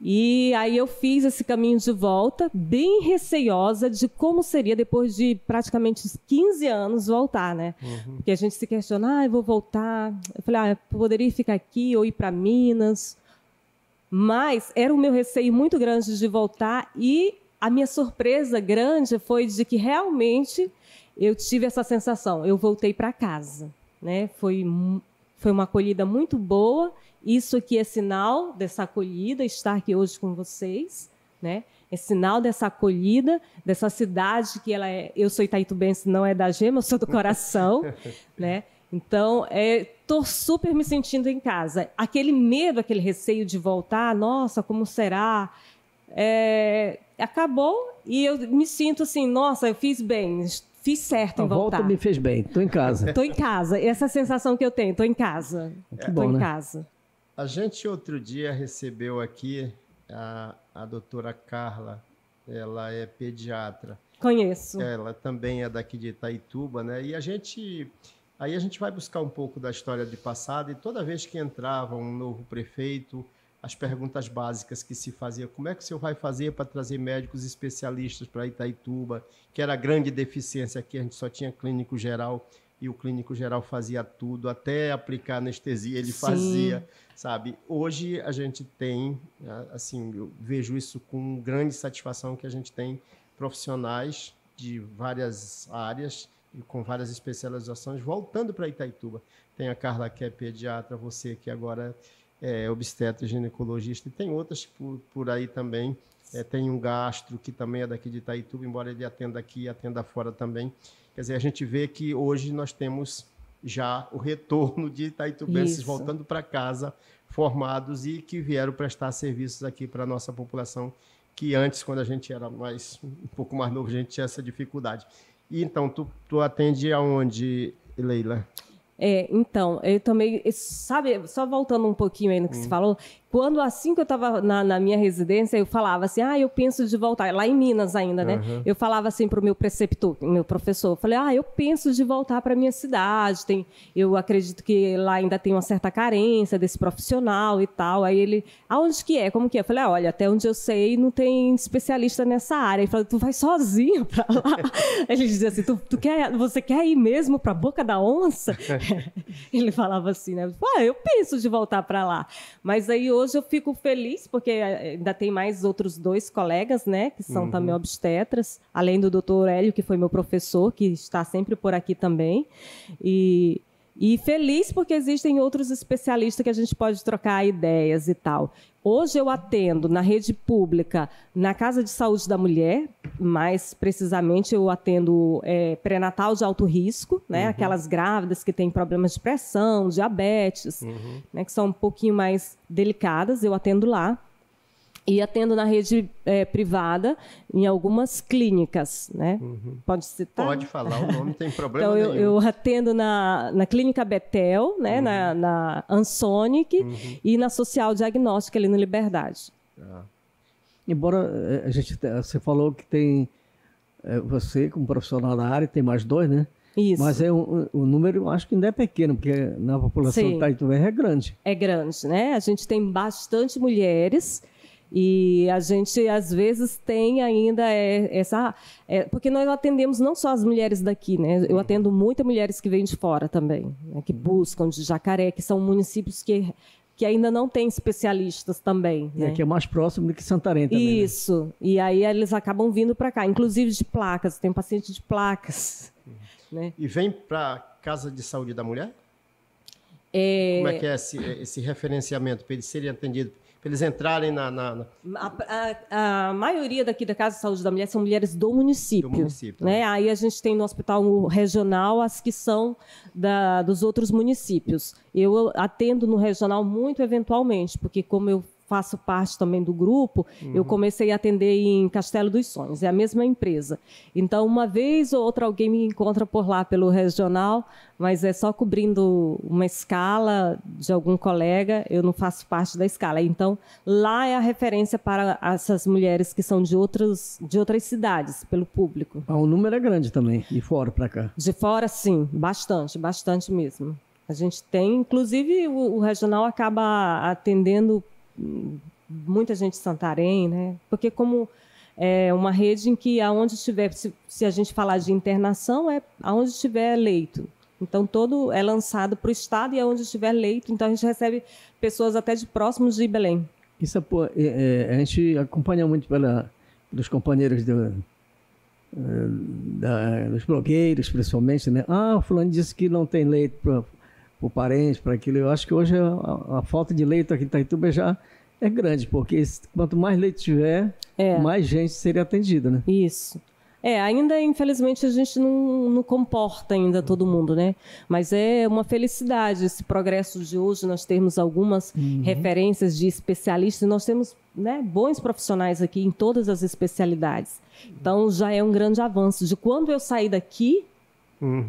E aí eu fiz esse caminho de volta, bem receiosa de como seria depois de praticamente 15 anos voltar, né? Porque a gente se questiona, eu vou voltar. Eu falei, poderia ficar aqui ou ir para Minas. Mas era o meu receio muito grande de voltar, e a minha surpresa grande foi de que realmente eu tive essa sensação, eu voltei para casa, né? Foi uma acolhida muito boa. Isso aqui é sinal dessa acolhida, estar aqui hoje com vocês, né? É sinal dessa acolhida, dessa cidade que ela é. Eu sou itaitubense, não é da gema, eu sou do coração, né? Então, estou super me sentindo em casa. Aquele medo, aquele receio de voltar, nossa, como será? Acabou, e eu me sinto assim, nossa, eu fiz bem. Fiz certo em voltar. A volta me fez bem, estou em casa. Estou em casa, essa sensação que eu tenho, estou em casa. Estou em casa. A gente outro dia recebeu aqui a doutora Carla, ela é pediatra. Conheço. Ela também é daqui de Itaituba, né? E a gente vai buscar um pouco da história de passado, e toda vez que entrava um novo prefeito, as perguntas básicas que se fazia, como é que o senhor vai fazer para trazer médicos especialistas para Itaituba, que era a grande deficiência aqui, a gente só tinha clínico geral, e o clínico geral fazia tudo, até aplicar anestesia ele fazia, sabe? Hoje a gente tem, assim, eu vejo isso com grande satisfação, que a gente tem profissionais de várias áreas e com várias especializações voltando para Itaituba. Tem a Carla, que é pediatra, você que agora é obstetra e ginecologista, e tem outras por aí também. Tem um gastro, que também é daqui de Itaituba, embora ele atenda aqui e atenda fora também. Quer dizer, a gente vê que hoje nós temos já o retorno de itaitubenses voltando para casa, formados, e que vieram prestar serviços aqui para a nossa população, que antes, quando a gente era um pouco mais novo, a gente tinha essa dificuldade. E então, tu atende aonde, Leila? Então, eu também, sabe, só voltando um pouquinho aí no que você falou, quando assim que eu estava na minha residência, eu falava assim, eu penso de voltar, lá em Minas ainda, né? Eu falava assim para o meu preceptor, meu professor, eu falei, eu penso de voltar para a minha cidade, eu acredito que lá ainda tem uma certa carência desse profissional e tal. Aí ele, aonde que é? Como que é? Eu falei, olha, até onde eu sei não tem especialista nessa área. Ele falou, tu vai sozinho para lá? Ele dizia assim, você quer ir mesmo para a Boca da Onça? Ele falava assim, né? Eu penso de voltar para lá. Mas aí hoje eu fico feliz, porque ainda tem mais outros 2 colegas, né? Que são também obstetras, além do doutor Hélio, que foi meu professor, que está sempre por aqui também. E feliz porque existem outros especialistas que a gente pode trocar ideias e tal. Hoje eu atendo na rede pública, na Casa de Saúde da Mulher, mais precisamente eu atendo pré-natal de alto risco, né? Aquelas grávidas que têm problemas de pressão, diabetes, né? Que são um pouquinho mais delicadas, eu atendo lá. E atendo na rede privada, em algumas clínicas, né? Pode citar? Pode falar o nome, não tem problema então, nenhum. eu atendo na Clínica Betel, né? Na Ansonic e na Social Diagnóstica, ali no Liberdade. Embora você falou que tem você como profissional da área, tem mais 2, né? Isso. Mas o número, acho que ainda é pequeno, porque na população de Itaituba é grande. É grande, né? A gente tem bastante mulheres e a gente, às vezes, tem ainda porque nós atendemos não só as mulheres daqui, né? Eu atendo muitas mulheres que vêm de fora também, né? Que buscam de Jacaré, que são municípios que ainda não têm especialistas também. Né? Que é mais próximo do que Santarém também. Isso. Né? E aí eles acabam vindo para cá, inclusive de placas. Tem paciente de placas. Né? E vem para a Casa de Saúde da Mulher? Como é que é esse referenciamento para eles serem atendidos? Para eles entrarem A maioria daqui da Casa de Saúde da Mulher são mulheres do município. Né? Aí a gente tem no hospital regional as que são dos outros municípios. Eu atendo no regional muito eventualmente, porque como eu faço parte também do grupo, eu comecei a atender em Castelo dos Sonhos, é a mesma empresa. Então, uma vez ou outra, alguém me encontra por lá pelo regional, mas é só cobrindo uma escala de algum colega, eu não faço parte da escala. Então, lá é a referência para essas mulheres que são de outras cidades, pelo público. O número é grande também, de fora para cá. De fora, sim, bastante mesmo. A gente tem, inclusive, o regional acaba atendendo muita gente de Santarém, né? Porque como é uma rede em que aonde estiver, se a gente falar de internação, é aonde estiver leito. Então, todo é lançado para o estado e aonde estiver leito. Então, a gente recebe pessoas até de próximos de Belém. Isso a gente acompanha muito pelos companheiros dos blogueiros, principalmente, né? O fulano disse que não tem leito para o parente, para aquilo. Eu acho que hoje a falta de leito aqui em Itaituba já é grande, porque quanto mais leito tiver, mais gente seria atendida, né? Isso. Ainda, infelizmente, a gente não comporta ainda todo mundo, né? Mas é uma felicidade esse progresso de hoje, nós termos algumas referências de especialistas, nós temos, né, bons profissionais aqui em todas as especialidades. Então, já é um grande avanço. De quando eu saí daqui,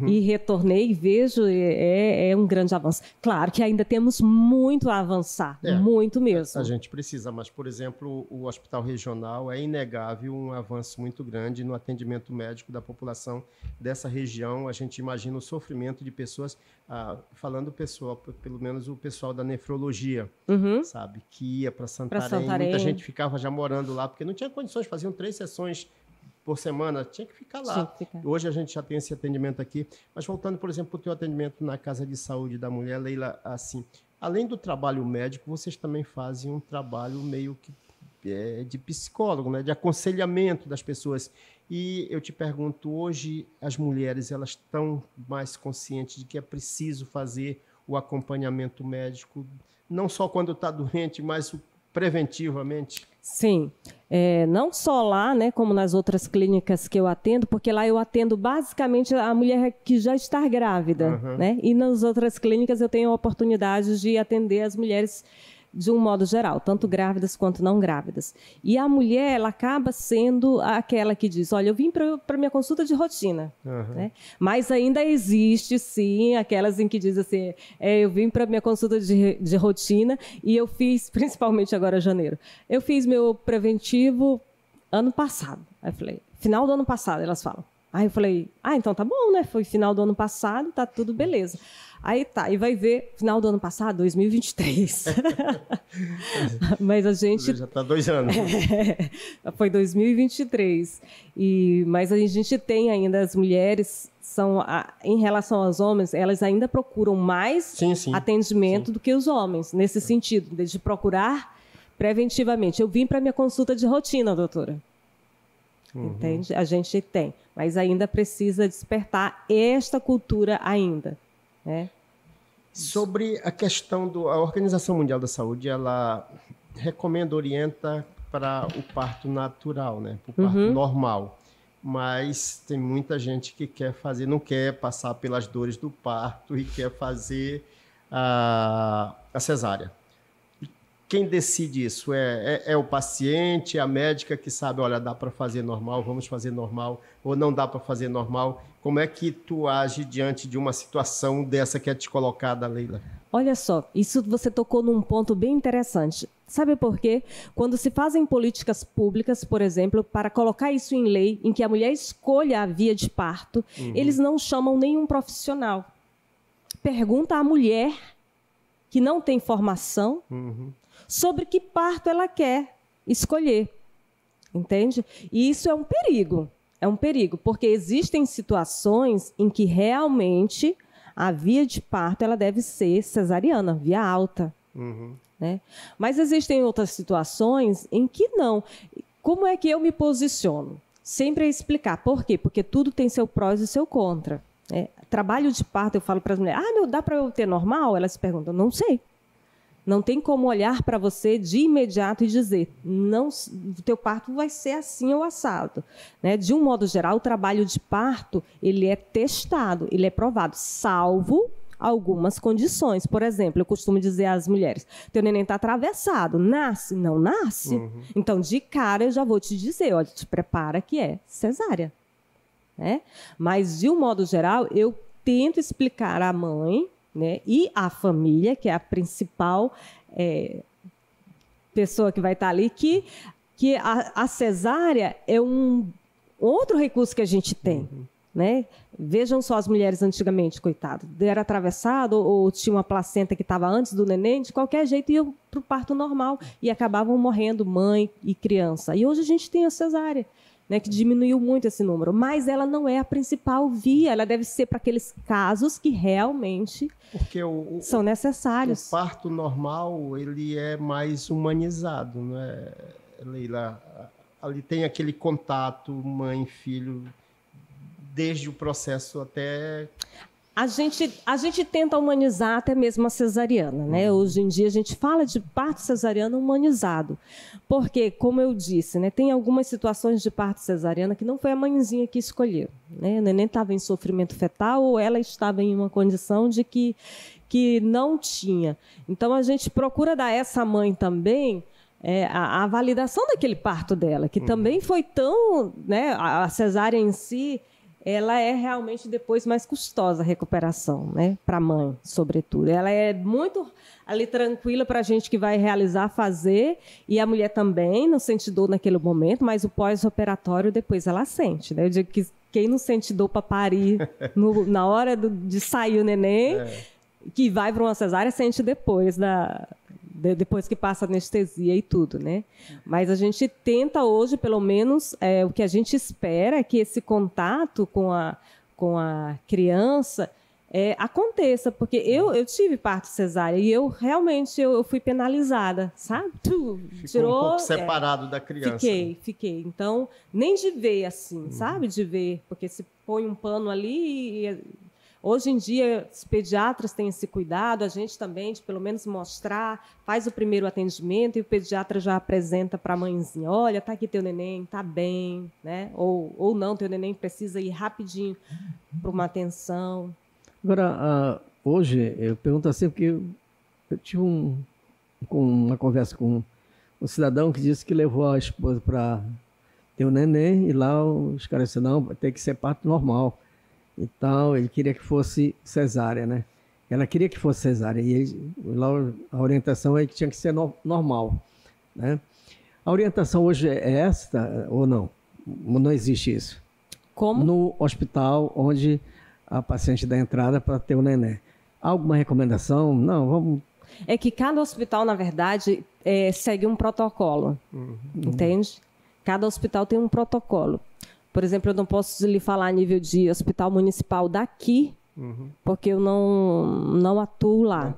e retornei e vejo, é um grande avanço. Claro que ainda temos muito a avançar, muito mesmo. A gente precisa, mas, por exemplo, o Hospital Regional é inegável um avanço muito grande no atendimento médico da população dessa região. A gente imagina o sofrimento de pessoas, pelo menos o pessoal da nefrologia, sabe, que ia para Santarém. Muita gente ficava já morando lá, porque não tinha condições, faziam 3 sessões por semana, tinha que ficar lá. Hoje a gente já tem esse atendimento aqui. Mas voltando, por exemplo, para o teu atendimento na Casa de Saúde da Mulher, Leila, assim, além do trabalho médico, vocês também fazem um trabalho meio que de psicólogo, né? De aconselhamento das pessoas. E eu te pergunto, hoje as mulheres elas estão mais conscientes de que é preciso fazer o acompanhamento médico, não só quando está doente, mas preventivamente? Sim, não só lá, né, como nas outras clínicas que eu atendo, porque lá eu atendo basicamente a mulher que já está grávida, né? E nas outras clínicas eu tenho a oportunidade de atender as mulheres de um modo geral, tanto grávidas quanto não grávidas. E a mulher, ela acaba sendo aquela que diz, olha, eu vim para minha consulta de rotina, né? Mas ainda existe, sim, aquelas em que diz assim, eu vim para minha consulta de rotina e eu fiz, principalmente agora em janeiro, eu fiz meu preventivo ano passado. Aí eu falei, final do ano passado, elas falam. Aí eu falei, então tá bom, né? Foi final do ano passado, tá tudo beleza. Aí tá, e vai ver, final do ano passado, 2023. Mas a gente... Já está 2 anos. Foi 2023. Mas a gente tem ainda, as mulheres, em relação aos homens, elas ainda procuram mais atendimento do que os homens, nesse sentido, de procurar preventivamente. Eu vim para minha consulta de rotina, doutora. Entende? A gente tem, mas ainda precisa despertar esta cultura ainda. Sobre a questão a Organização Mundial da Saúde, ela recomenda, orienta para o parto natural, né? Para o parto normal. Mas tem muita gente que quer fazer, não quer passar pelas dores do parto e quer fazer a cesárea. quem decide isso? É o paciente, a médica que sabe, olha, dá para fazer normal, vamos fazer normal, ou não dá para fazer normal? Como é que tu age diante de uma situação dessa que é te colocada, Leila? Olha só, isso você tocou num ponto bem interessante. Sabe por quê? Quando se fazem políticas públicas, por exemplo, para colocar isso em lei, em que a mulher escolha a via de parto, eles não chamam nenhum profissional. Pergunta à mulher que não tem formação sobre que parto ela quer escolher, entende? E isso é um perigo, porque existem situações em que realmente a via de parto ela deve ser cesariana, via alta. Né? Mas existem outras situações em que não. Como é que eu me posiciono? Sempre é explicar. Por quê? Porque tudo tem seu prós e seu contra. Trabalho de parto, eu falo para as mulheres, dá para eu ter normal? Elas perguntam, não sei. Não tem como olhar para você de imediato e dizer, não, o teu parto vai ser assim ou assado. Né? De um modo geral, o trabalho de parto ele é testado, ele é provado, salvo algumas condições. Por exemplo, eu costumo dizer às mulheres, teu neném está atravessado, nasce? Não nasce? Então, de cara, eu já vou te dizer, olha, te prepara que é cesárea. Né? Mas, de um modo geral, eu tento explicar à mãe, né, e à família, que é a principal pessoa que vai estar ali, que a cesárea é um outro recurso que a gente tem. Né? Vejam só as mulheres antigamente, coitado, era atravessado ou tinha uma placenta que estava antes do neném, de qualquer jeito iam para o parto normal e acabavam morrendo mãe e criança. E hoje a gente tem a cesárea, né, que diminuiu muito esse número, mas ela não é a principal via, ela deve ser para aqueles casos que realmente são necessários. O parto normal ele é mais humanizado, não é, Leila? Ali tem aquele contato mãe-filho desde o processo até... A gente tenta humanizar até mesmo a cesariana, né? Hoje em dia a gente fala de parto cesariano humanizado, porque, como eu disse, né, tem algumas situações de parto cesariana que não foi a mãezinha que escolheu, né? O neném estava em sofrimento fetal ou ela estava em uma condição de que não tinha. Então a gente procura dar a essa mãe também a validação daquele parto dela, que também foi tão, né, a cesárea em si, ela é realmente depois mais custosa a recuperação, né? Para a mãe, sobretudo. Ela é muito ali tranquila para a gente que vai realizar, fazer, e a mulher também não sente dor naquele momento, mas o pós-operatório depois ela sente, né? Eu digo que quem não sente dor para parir na hora de sair o neném, que vai para uma cesárea, sente depois depois que passa a anestesia e tudo, né? Mas a gente tenta hoje, pelo menos, o que a gente espera é que esse contato com a criança aconteça, porque eu tive parto cesárea e eu realmente fui penalizada, sabe? Ficou um pouco separado da criança. Fiquei. Então, nem de ver assim, sabe? De ver, porque se põe um pano ali e... Hoje em dia, os pediatras têm esse cuidado, a gente também, de pelo menos mostrar, faz o primeiro atendimento e o pediatra já apresenta para a mãezinha, olha, está aqui teu neném, está bem, né? Ou não, teu neném precisa ir rapidinho para uma atenção. Agora, hoje, eu pergunto assim, porque eu tive uma conversa com um cidadão que disse que levou a esposa para ter um neném e lá os caras disseram, não, vai ter que ser parto normal. Então, ele queria que fosse cesárea, né? Ela queria que fosse cesárea. E lá a orientação é que tinha que ser normal, né? A orientação hoje é esta ou não? Não existe isso. Como? No hospital onde a paciente dá entrada para ter o neném. Há alguma recomendação? Não, vamos... É que cada hospital, na verdade, segue um protocolo, entende? Cada hospital tem um protocolo. Por exemplo, eu não posso lhe falar a nível de hospital municipal daqui, porque eu não atuo lá,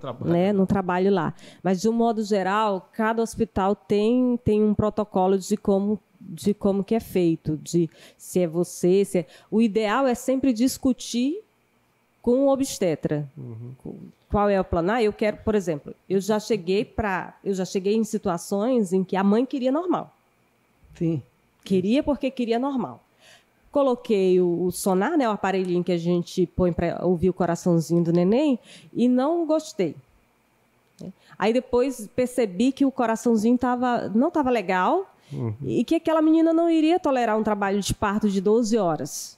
não trabalho lá. Mas, de um modo geral, cada hospital tem um protocolo de como que é feito, de se é você... O ideal é sempre discutir com o obstetra. Qual é o plano? Eu quero, por exemplo, eu já cheguei em situações em que a mãe queria normal. Sim. Queria porque queria normal. Coloquei o sonar, né, o aparelhinho que a gente põe para ouvir o coraçãozinho do neném, e não gostei. Aí depois percebi que o coraçãozinho não estava legal e que aquela menina não iria tolerar um trabalho de parto de 12 horas.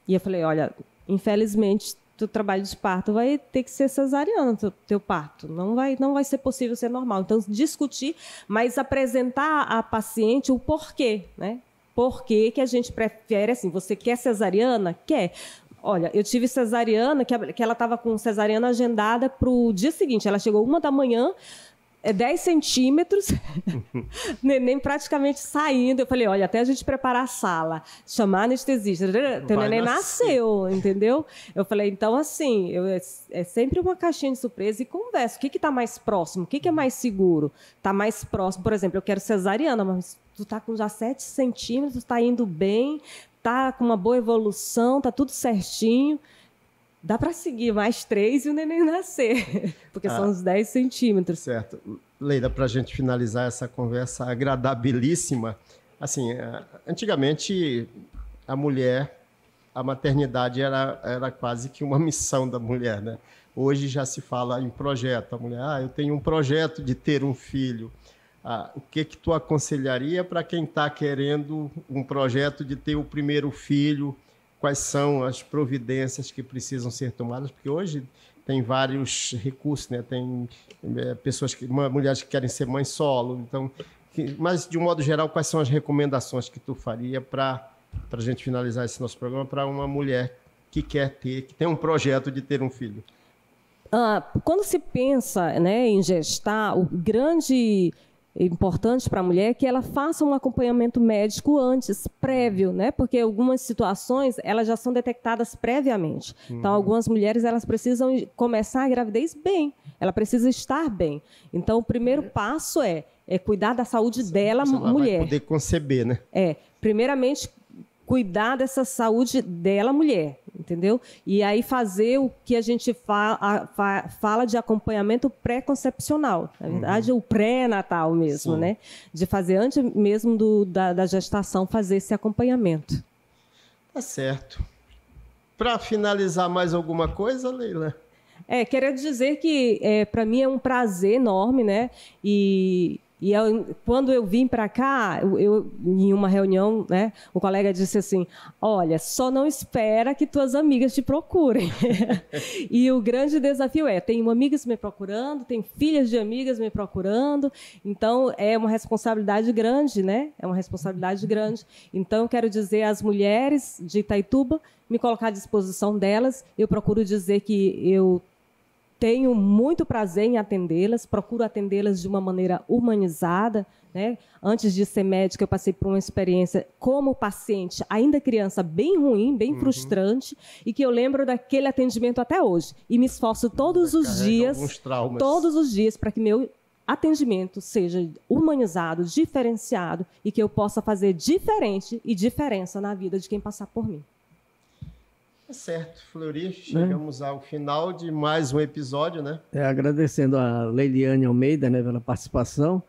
E eu falei, olha, infelizmente, o trabalho de parto vai ter que ser cesariano, teu parto. Não vai ser possível ser normal. Então, discutir, mas apresentar à paciente o porquê, né? Por que a gente prefere, assim, você quer cesariana? Quer. Olha, eu tive cesariana, que ela estava com cesariana agendada para o dia seguinte. Ela chegou 1h da manhã, 10 centímetros, neném praticamente saindo. Eu falei, olha, até a gente preparar a sala, chamar a anestesista, teu neném nasceu, entendeu? Eu falei, então, assim, é sempre uma caixinha de surpresa e conversa. O que está mais próximo? O que é mais seguro? Está mais próximo, por exemplo, eu quero cesariana, mas tu está com já 7 centímetros, está indo bem, está com uma boa evolução, está tudo certinho. Dá para seguir mais 3 e o neném nascer, porque são uns 10 centímetros. Certo. Leila, para a gente finalizar essa conversa agradabilíssima, assim, antigamente a maternidade era quase que uma missão da mulher, né? Hoje já se fala em projeto. A mulher, eu tenho um projeto de ter um filho. O que tu aconselharia para quem está querendo um projeto de ter o primeiro filho? Quais são as providências que precisam ser tomadas? Porque hoje tem vários recursos, né? Tem mulheres que querem ser mãe solo. Então, mas, de um modo geral, quais são as recomendações que tu faria para a gente finalizar esse nosso programa para uma mulher que tem um projeto de ter um filho? Quando se pensa, né, em gestar, o grande importante para a mulher é que ela faça um acompanhamento médico antes, prévio, né? Porque algumas situações elas já são detectadas previamente. Então, algumas mulheres elas precisam começar a gravidez bem, ela precisa estar bem. Então, o primeiro passo é cuidar da saúde dela, mulher. Vai poder conceber, né? Primeiramente, cuidar dessa saúde dela, mulher, entendeu? E aí fazer o que a gente fala de acompanhamento pré-concepcional, na verdade, o pré-natal mesmo, né? De fazer antes mesmo da gestação, fazer esse acompanhamento. Tá certo. Para finalizar, mais alguma coisa, Leila? Quero dizer que para mim é um prazer enorme, né? E quando eu vim para cá, em uma reunião, né, o colega disse assim, olha, só não espera que tuas amigas te procurem. E o grande desafio tenho amigas me procurando, tenho filhas de amigas me procurando, então é uma responsabilidade grande, né? É uma responsabilidade grande. Então, eu quero dizer às mulheres de Itaituba, me colocar à disposição delas, eu procuro dizer que eu tenho muito prazer em atendê-las, procuro atendê-las de uma maneira humanizada, né? Antes de ser médica, eu passei por uma experiência como paciente, ainda criança, bem ruim, bem frustrante, e que eu lembro daquele atendimento até hoje. E me esforço todos os dias, para que meu atendimento seja humanizado, diferenciado, e que eu possa fazer diferente e diferença na vida de quem passar por mim. Tá certo, Fleury, chegamos ao final de mais um episódio, né? Agradecendo a Leiliane Almeida, né, pela participação.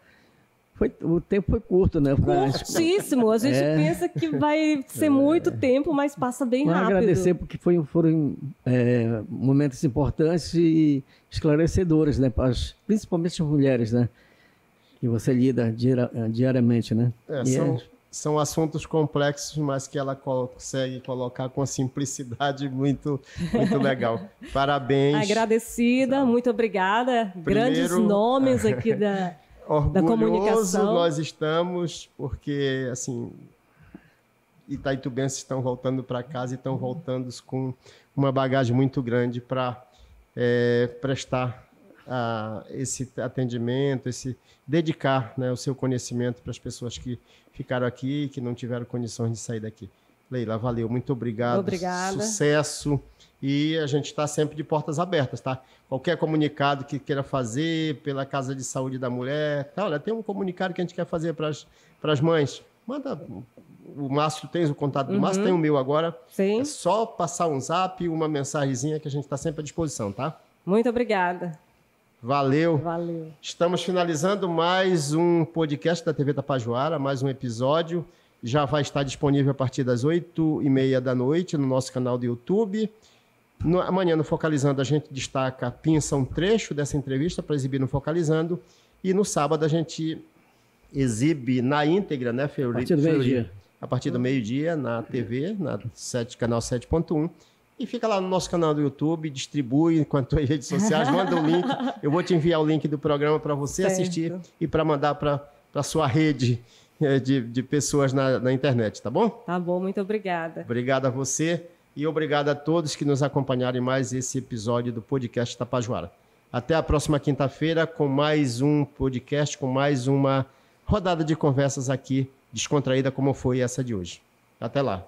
O tempo foi curto, né? Curtíssimo. A gente pensa que vai ser muito tempo, mas passa bem rápido. Agradecer porque foram momentos importantes e esclarecedores, né? Principalmente as mulheres, né? Que você lida diariamente, né? São assuntos complexos, mas que ela consegue colocar com simplicidade muito, muito legal. Parabéns. Agradecida, muito obrigada. Grandes nomes aqui da comunicação. Nós estamos, porque, assim, itaitubenses estão voltando para casa e estão voltando com uma bagagem muito grande para prestar esse atendimento, dedicar, né, o seu conhecimento para as pessoas que ficaram aqui e que não tiveram condições de sair daqui. Leila, valeu, muito obrigado. Obrigada. Sucesso. E a gente está sempre de portas abertas, tá? Qualquer comunicado que queira fazer pela Casa de Saúde da Mulher, olha, tem um comunicado que a gente quer fazer para as mães. Manda. O Márcio, tens o contato do Márcio, tem o meu agora. Sim. É só passar um zap, uma mensagenzinha que a gente está sempre à disposição, tá? Muito obrigada. Valeu. Valeu. Estamos finalizando mais um podcast da TV Tapajoara, mais um episódio. Já vai estar disponível a partir das 8h30 da noite no nosso canal do YouTube. Amanhã no Focalizando a gente destaca, pinça um trecho dessa entrevista para exibir no Focalizando. E no sábado a gente exibe na íntegra, né, Fleury? A partir do meio-dia. A partir do meio-dia, na TV, canal 7.1. E fica lá no nosso canal do YouTube, distribui enquanto as redes sociais, manda o link. Eu vou te enviar o link do programa para você assistir e para mandar para a sua rede de pessoas na internet, tá bom? Tá bom, muito obrigada. Obrigado a você e obrigado a todos que nos acompanharam em mais esse episódio do podcast Tapajoara. Até a próxima quinta-feira com mais um podcast, com mais uma rodada de conversas aqui, descontraída como foi essa de hoje. Até lá.